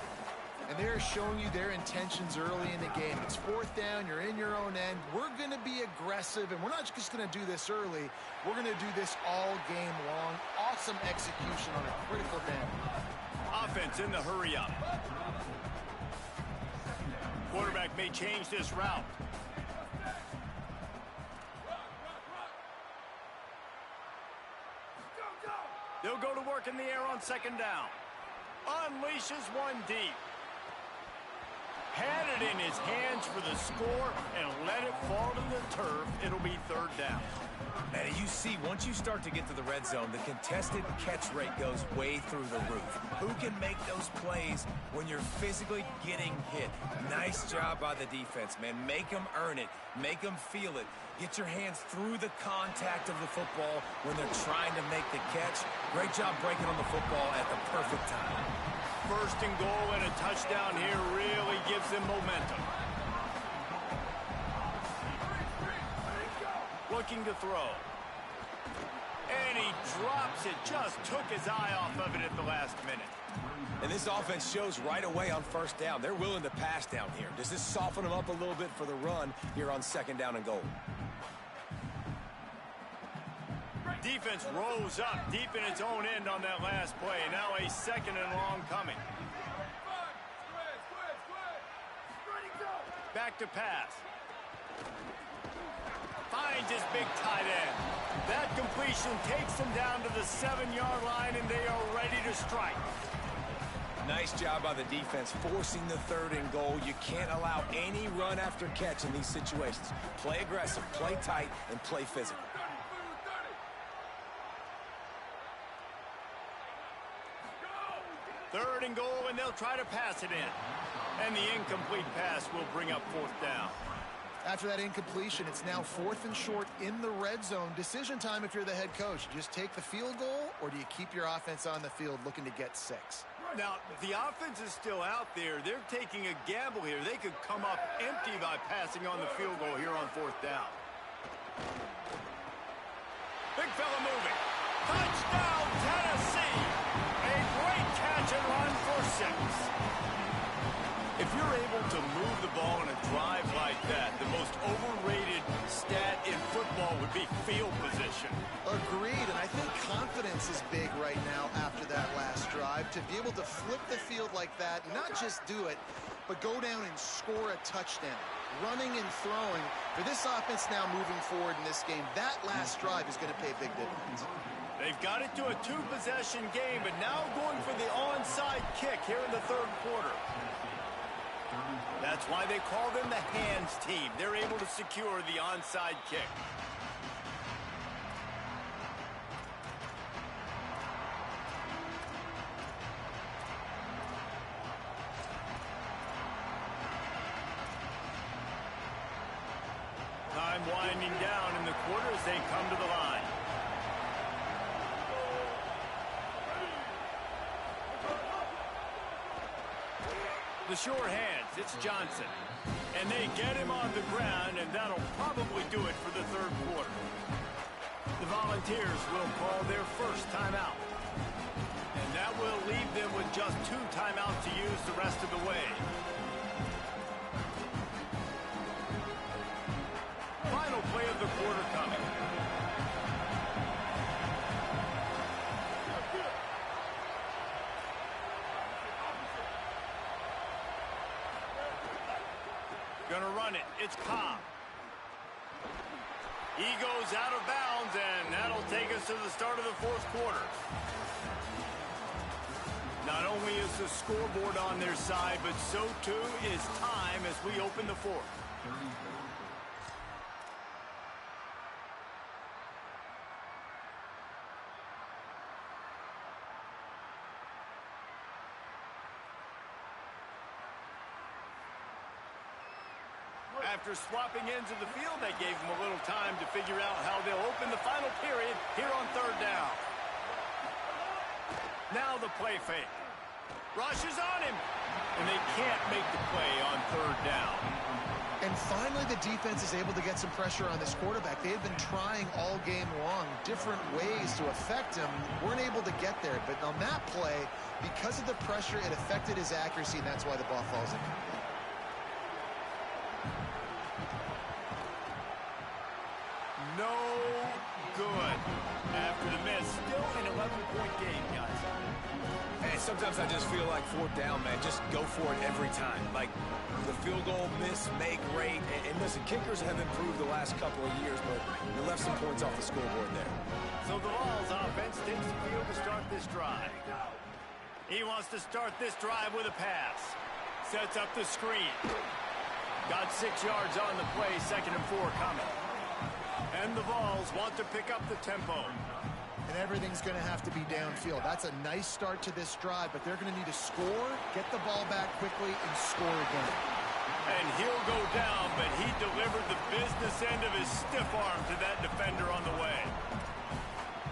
And they're showing you their intentions early in the game. It's fourth down, you're in your own end. We're going to be aggressive, and we're not just going to do this early. We're going to do this all game long. Awesome execution on a critical down. Offense in the hurry-up. Quarterback may change this route. They'll go to work in the air on second down. Unleashes one deep. Had it in his hands for the score and let it fall to the turf. It'll be third down. And you see, once you start to get to the red zone, the contested catch rate goes way through the roof. Who can make those plays when you're physically getting hit? Nice job by the defense, man. Make them earn it. Make them feel it. Get your hands through the contact of the football when they're trying to make the catch. Great job breaking on the football at the perfect time. First and goal and a touchdown here really gives them momentum. Looking to throw. And he drops it. Just took his eye off of it at the last minute. And this offense shows right away on first down. They're willing to pass down here. Does this soften them up a little bit for the run here on second down and goal? Defense rose up deep in its own end on that last play. Now a second and long coming. Back to pass. Finds his big tight end. That completion takes them down to the 7-yard line, and they are ready to strike. Nice job by the defense forcing the third and goal. You can't allow any run after catch in these situations. Play aggressive, play tight, and play physical. Third and goal, and they'll try to pass it in. And the incomplete pass will bring up fourth down. After that incompletion, it's now fourth and short in the red zone. Decision time if you're the head coach. You just take the field goal, or do you keep your offense on the field looking to get 6? Now, the offense is still out there. They're taking a gamble here. They could come up empty by passing on the field goal here on fourth down. Big fella moving. Touchdown, Tennessee! A great catch and run for 6. If you're able to move the ball in a drive like that, the most overrated stat in football would be field position. Agreed, and I think confidence is big right now after that last drive. To be able able to flip the field like that, not just do it, but go down and score a touchdown. Running and throwing. For this offense now moving forward in this game, that last drive is going to pay big dividends. They've got it to a two-possession game, but now going for the onside kick here in the third quarter. That's why they call them the hands team. They're able to secure the onside kick. Time winding down in the quarter as they come to the line. The sure hands, it's Johnson. And they get him on the ground, and that'll probably do it for the third quarter. The Volunteers will call their first timeout. And that will leave them with just 2 timeouts to use the rest of the way. Final play of the quarter coming. Gonna run it. It's Cobb. He goes out of bounds, and that'll take us to the start of the fourth quarter. Not only is the scoreboard on their side, but so too is time as we open the fourth. After swapping ends of the field, that gave them a little time to figure out how they'll open the final period here on third down. Now the play fake. Rush is on him. And they can't make the play on third down. And finally, the defense is able to get some pressure on this quarterback. They have been trying all game long different ways to affect him. Weren't able to get there. But on that play, because of the pressure, it affected his accuracy, and that's why the ball falls incomplete. No good. After the miss, still an 11-point game, guys. And sometimes I just feel like fourth down, man, just go for it every time. Like the field goal, miss, make, rate. And listen, kickers have improved the last couple of years, but you left some points off the scoreboard there. So the Vols offense takes the field to start this drive. He wants to start this drive with a pass. Sets up the screen. Got 6 yards on the play, 2nd and 4 coming. And the Vols want to pick up the tempo. And everything's going to have to be downfield. That's a nice start to this drive, but they're going to need to score, get the ball back quickly, and score again. And he'll go down, but he delivered the business end of his stiff arm to that defender on the way.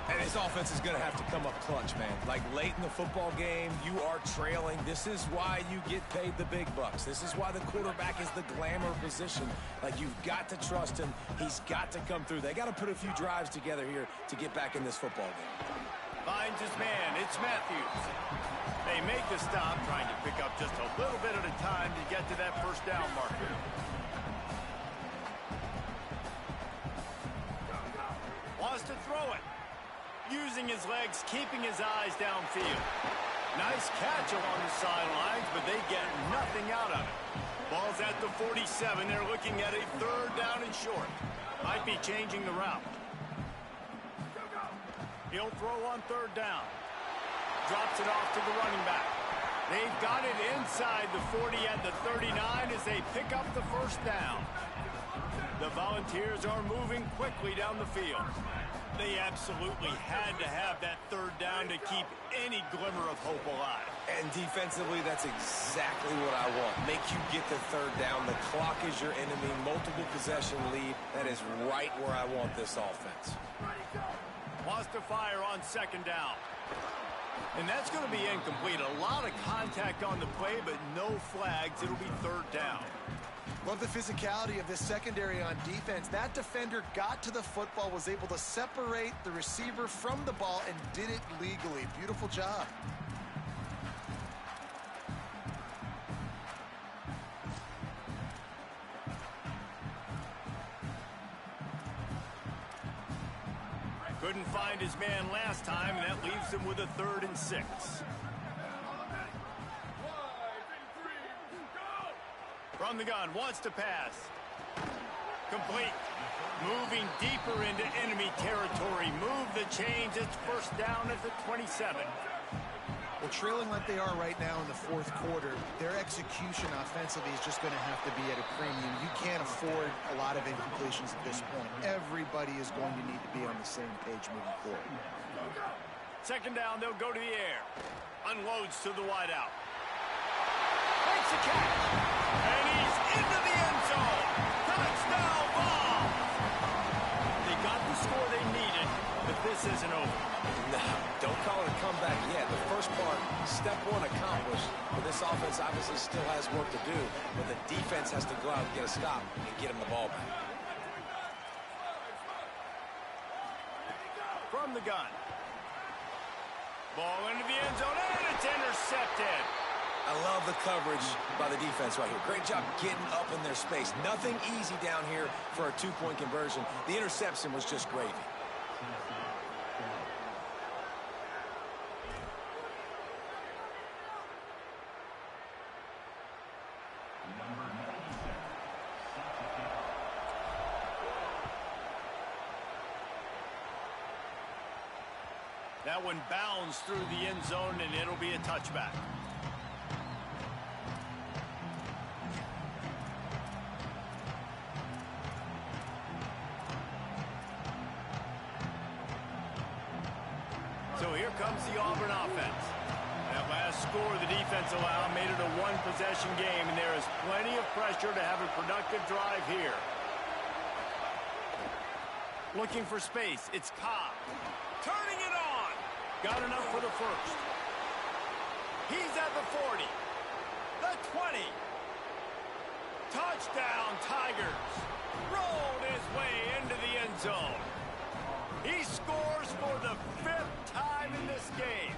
And his offense is going to have to come up clutch, man. Like late in the football game, you are trailing. This is why you get paid the big bucks. This is why the quarterback is the glamour position. Like, you've got to trust him. He's got to come through. They got to put a few drives together here to get back in this football game. Finds his man. It's Matthews. They make the stop, trying to pick up just a little bit at a time to get to that first down marker. Wants to throw it. Using his legs, keeping his eyes downfield. Nice catch along the sidelines, but they get nothing out of it. Ball's at the 47. They're looking at a third down and short. Might be changing the route. He'll throw on third down. Drops it off to the running back. They've got it inside the 40 at the 39 as they pick up the first down. The Volunteers are moving quickly down the field. They absolutely had to have that third down to keep any glimmer of hope alive. And defensively, that's exactly what I want. Make you get the third down. The clock is your enemy. Multiple possession lead. That is right where I want this offense. Wants to fire on 2nd down. And that's going to be incomplete. A lot of contact on the play, but no flags. It'll be 3rd down. Love the physicality of this secondary on defense. That defender got to the football, was able to separate the receiver from the ball, and did it legally. Beautiful job. Couldn't find his man last time, and that leaves him with a 3rd and 6. From the gun, wants to pass. Complete. Moving deeper into enemy territory. Move the chains. It's first down at the 27. Well, trailing like they are right now in the fourth quarter, their execution offensively is just going to have to be at a premium. You can't afford a lot of incompletions at this point. Everybody is going to need to be on the same page moving forward. Second down, they'll go to the air. Unloads to the wideout. Makes a catch. And he's into the end zone. Touchdown ball. They got the score they needed, but this isn't over. No, don't call it a comeback yet. The first part, step one accomplished. But this offense obviously still has work to do. But the defense has to go out and get a stop and get him the ball back. From the gun. Ball into the end zone, and it's intercepted. I love the coverage by the defense right here. Great job getting up in their space. Nothing easy down here for a two-point conversion. The interception was just gravy. That one bounds through the end zone, and it'll be a touchback. So here comes the Auburn offense. That last score the defense allowed made it a one-possession game, and there is plenty of pressure to have a productive drive here. Looking for space, it's Cobb. Turning it on. Got enough for the first. He's at the 40. The 20. Touchdown, Tigers. Rolled his way into the end zone. He scores for the 5th time in this game.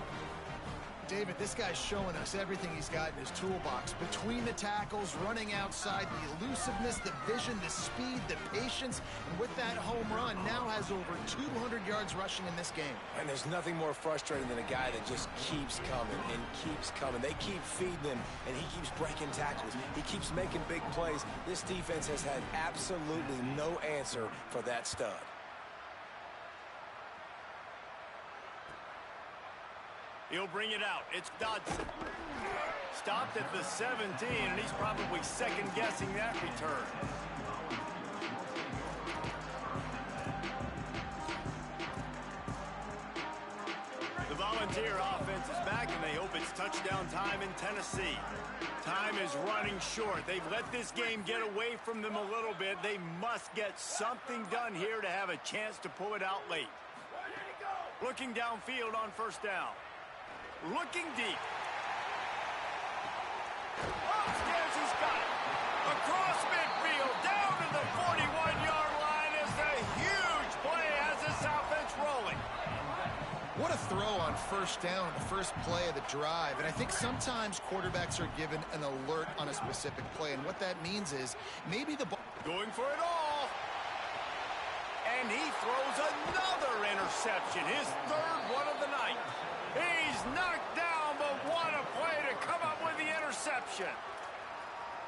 David, this guy's showing us everything he's got in his toolbox. Between the tackles, running outside, the elusiveness, the vision, the speed, the patience. And with that home run, now has over 200 yards rushing in this game. And there's nothing more frustrating than a guy that just keeps coming and keeps coming. They keep feeding him, and he keeps breaking tackles. He keeps making big plays. This defense has had absolutely no answer for that stud. He'll bring it out. It's Dodson. Stopped at the 17, and he's probably second-guessing that return. The Volunteer offense is back, and they hope it's touchdown time in Tennessee. Time is running short. They've let this game get away from them a little bit. They must get something done here to have a chance to pull it out late. Looking downfield on first down. Looking deep. Upstairs, he's got it. Across midfield, down to the 41-yard line is the huge play as this offense rolling. What a throw on first down, the first play of the drive. And I think sometimes quarterbacks are given an alert on a specific play. And what that means is maybe the ball... Going for it all. And he throws another interception, his 3rd one of the night. He's knocked down, but what a play to come up with the interception.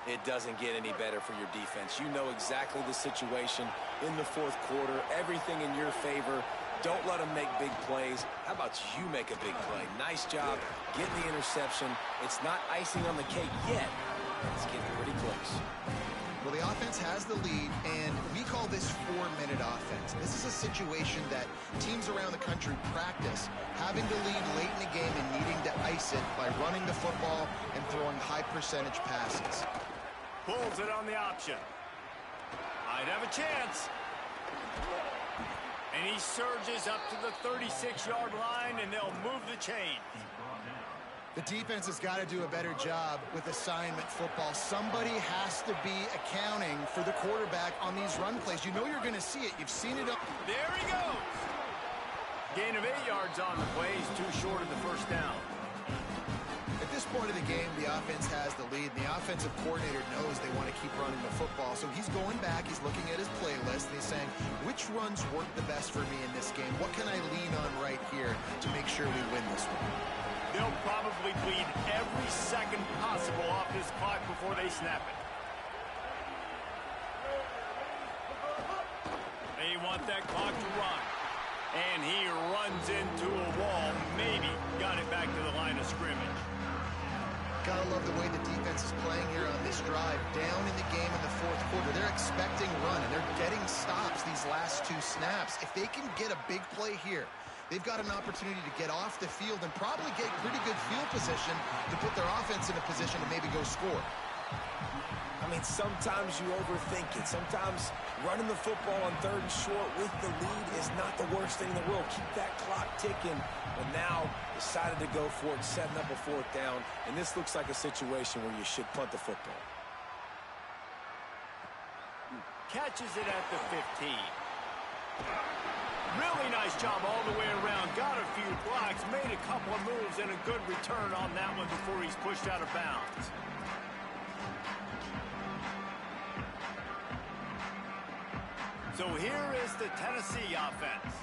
It doesn't get any better for your defense. You know exactly the situation in the fourth quarter. Everything in your favor. Don't let them make big plays. How about you make a big play? Nice job getting the interception. It's not icing on the cake yet. It's getting pretty close. Well, the offense has the lead, and we call this 4-minute offense. This is a situation that teams around the country practice, having the lead late in the game and needing to ice it by running the football and throwing high-percentage passes. Pulls it on the option. Might have a chance. And he surges up to the 36-yard line, and they'll move the chains. The defense has got to do a better job with assignment football. Somebody has to be accounting for the quarterback on these run plays. You know you're going to see it. You've seen it. There he goes. Gain of 8 yards on the play. He's too short of the first down. At this point of the game, the offense has the lead. The offensive coordinator knows they want to keep running the football. So he's going back. He's looking at his playlist, and he's saying, which runs work the best for me in this game? What can I lean on right here to make sure we win this one? They'll probably bleed every second possible off this clock before they snap it. want that clock to run. And he runs into a wall. Maybe got it back to the line of scrimmage. Gotta love the way the defense is playing here on this drive. Down in the game in the fourth quarter. They're expecting run, and they're getting stops these last 2 snaps. If they can get a big play here, they've got an opportunity to get off the field and probably get pretty good field position to put their offense in a position to maybe go score. I mean, sometimes you overthink it. Sometimes running the football on 3rd and short with the lead is not the worst thing in the world. Keep that clock ticking. But now decided to go for it, setting up a 4th down. And this looks like a situation where you should punt the football. Catches it at the 15. Really nice job all the way around. Got a few blocks, made a couple of moves, and a good return on that one before he's pushed out of bounds. So here is the Tennessee offense.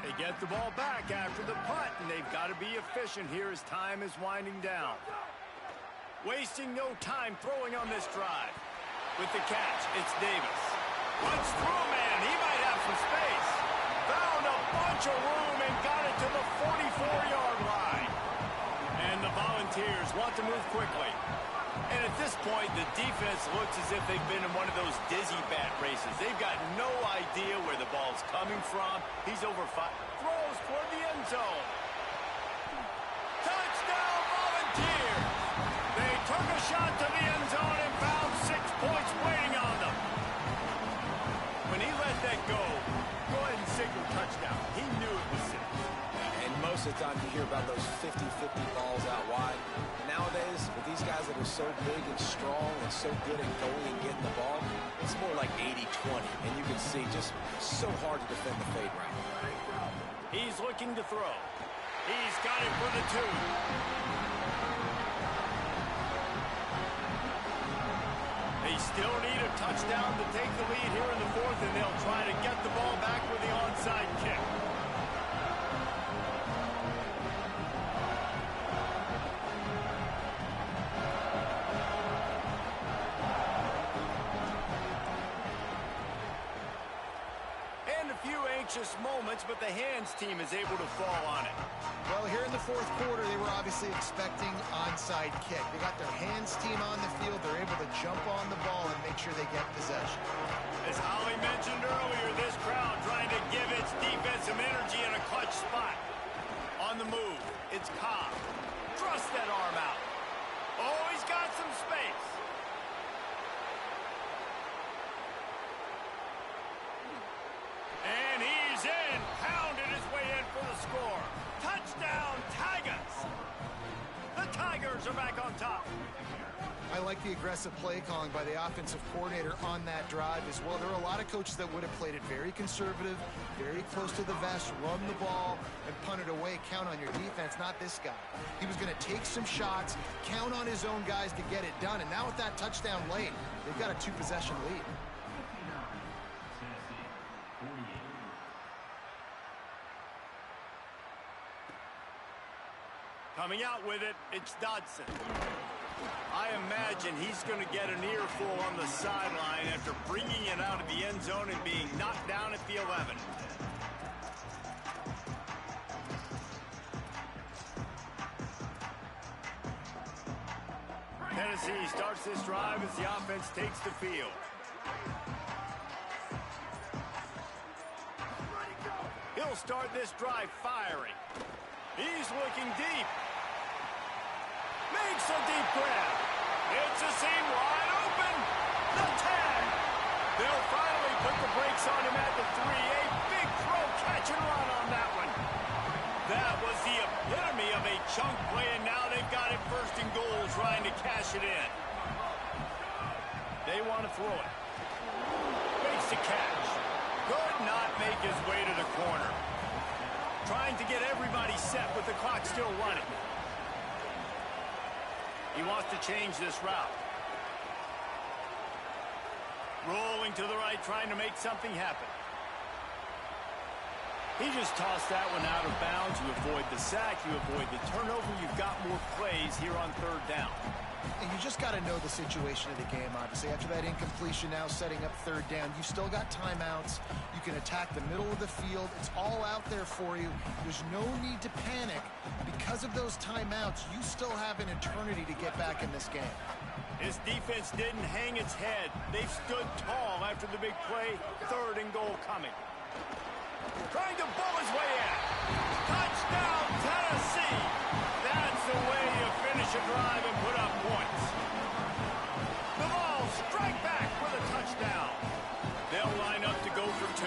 They get the ball back after the punt, and they've got to be efficient here as time is winding down. Wasting no time throwing on this drive. With the catch, it's Davis. Runs through a man. He might have some space. Found a bunch of room and got it to the 44-yard line. And the Volunteers want to move quickly. And at this point, the defense looks as if they've been in one of those dizzy bat races. They've got no idea where the ball's coming from. He's over 5. Throws toward the end zone. Touchdown, Volunteers! They took a shot to the end zone and found 6 points waiting on them. When he let that go ahead and signal touchdown. He knew it was 6. And most of the time you hear about those 50-50 balls out wide. Nowadays, with these guys that are so big and strong and so good at going and getting the ball, it's more like 80-20. And you can see just so hard to defend the fade route. He's looking to throw. He's got it for the 2. They still need a touchdown to take the lead here in the 4th, and they'll try to get the ball back with the onside kick. Moments, but the hands team is able to fall on it. Well, here in the 4th quarter, they were obviously expecting onside kick. They got their hands team on the field. They're able to jump on the ball and make sure they get possession. As Holly mentioned earlier, this crowd trying to give its defense some energy in a clutch spot. On the move, it's Cobb. Thrust that arm out. Oh, he's got some space. And he's in. Pounded his way in for the score. Touchdown, Tigers. The Tigers are back on top. I like the aggressive play calling by the offensive coordinator on that drive as well. There are a lot of coaches that would have played it very conservative, very close to the vest, run the ball, and punt it away. Count on your defense, not this guy. He was going to take some shots, count on his own guys to get it done. And now with that touchdown late, they've got a 2-possession lead. Coming out with it, it's Dodson. I imagine he's going to get an earful on the sideline after bringing it out of the end zone and being knocked down at the 11. Tennessee starts this drive as the offense takes the field. He'll start this drive firing. He's looking deep. Makes a deep grab. It's a seam wide open. The tag. They'll finally put the brakes on him at the 3. A big throw, catch and run on that one. That was the epitome of a chunk play, and now they've got it 1st and goal, trying to cash it in. They want to throw it. Makes the catch. Could not make his way to the corner. Trying to get everybody set with the clock still running. He wants to change this route. Rolling to the right, trying to make something happen. He just tossed that one out of bounds. You avoid the sack, you avoid the turnover. You've got more plays here on 3rd down. And you just got to know the situation of the game, obviously. After that incompletion, now setting up 3rd down. You've still got timeouts. You can attack the middle of the field. It's all out there for you. There's no need to panic. Because of those timeouts, you still have an eternity to get back in this game. His defense didn't hang its head. They've stood tall after the big play. 3rd and goal coming. Trying to bull his way in. Touchdown, Tennessee. That's the way you finish a drive and put up points. The ball strike back for the touchdown. They'll line up to go for 2.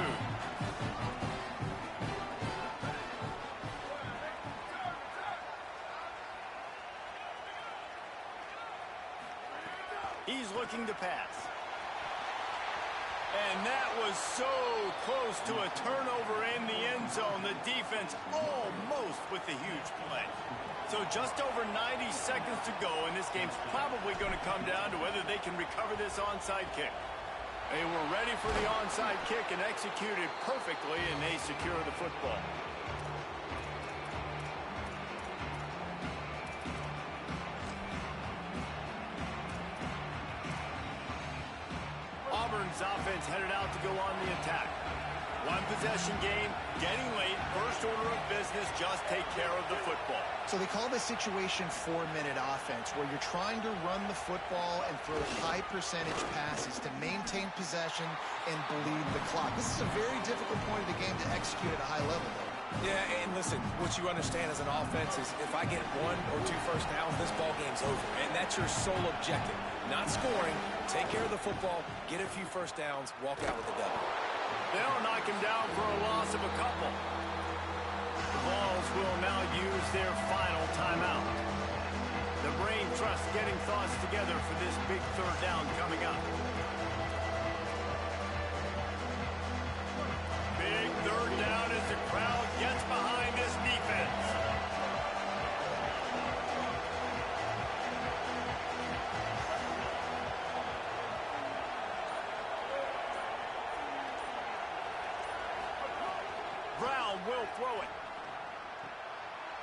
He's looking to pass. And that was so close to a turnover in the end zone. The defense almost with the huge play. So just over 90 seconds to go, and this game's probably going to come down to whether they can recover this onside kick. They were ready for the onside kick and executed perfectly, and they secure the football. Auburn's offense headed out to go on the attack. 1 possession game, getting late, first order of business, just take care of the football. So they call this situation 4-minute offense, where you're trying to run the football and throw high percentage passes to maintain possession and bleed the clock. This is a very difficult point of the game to execute at a high level, though. Yeah, and listen, what you understand as an offense is if I get 1 or 2 first downs, this ball game's over. And that's your sole objective. Not scoring, take care of the football, get a few first downs, walk out with the W. They'll knock him down for a loss of a couple. The Vols will now use their final timeout. The brain trust getting thoughts together for this big 3rd down coming up. Big 3rd down as the crowd gets behind this defense. Brown will throw it.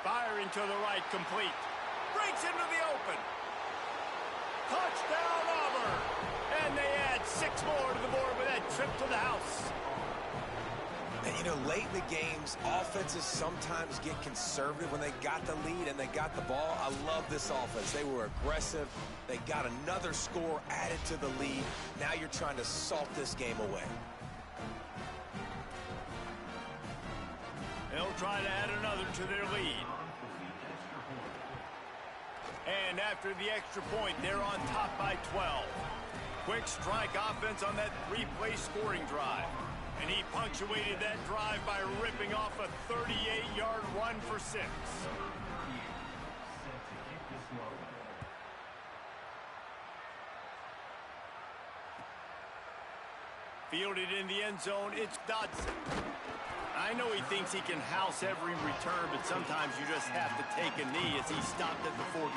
Firing to the right, complete. Breaks into the open. Touchdown, Auburn. And they add 6 more to the board with that trip to the house. And, you know, late in the games, offenses sometimes get conservative when they got the lead and they got the ball. I love this offense. They were aggressive. They got another score added to the lead. Now you're trying to salt this game away. They'll try to add another to their lead. And after the extra point, they're on top by 12. Quick strike offense on that 3-play scoring drive. And he punctuated that drive by ripping off a 38-yard run for 6. Fielded in the end zone, it's Dodson. I know he thinks he can house every return, but sometimes you just have to take a knee as he stopped at the 14.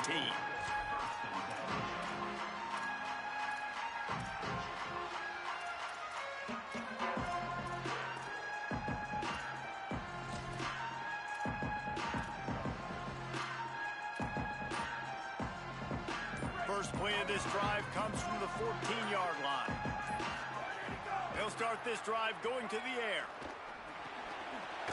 First play of this drive comes from the 14-yard line. They'll start this drive going to the air.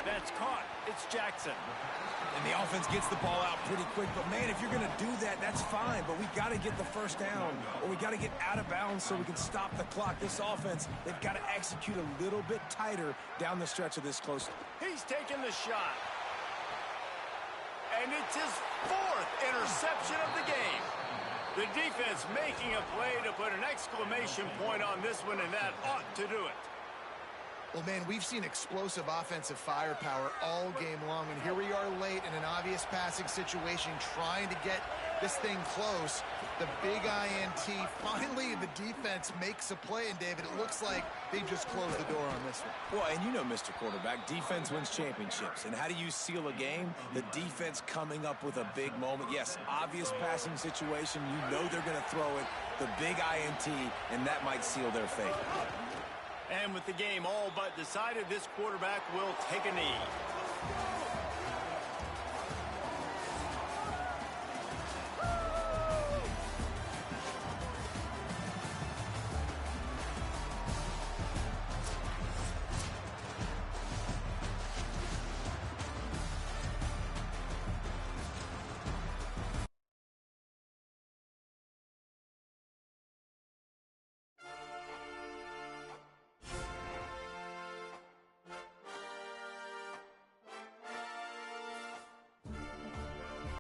That's caught. It's Jackson. And the offense gets the ball out pretty quick. But, man, if you're going to do that, that's fine. But we got to get the first down, or we got to get out of bounds so we can stop the clock. This offense, they've got to execute a little bit tighter down the stretch of this close. He's taking the shot. And it's his 4th interception of the game. The defense making a play to put an exclamation point on this one, and that ought to do it. Well, man, we've seen explosive offensive firepower all game long, and here we are late in an obvious passing situation trying to get this thing close. The big INT, finally the defense makes a play, and David, it looks like they just closed the door on this one. Well, and you know, Mr. Quarterback, defense wins championships. And how do you seal a game? The defense coming up with a big moment. Yes, obvious passing situation. You know they're going to throw it. The big INT, and that might seal their fate. And with the game all but decided, this quarterback will take a knee.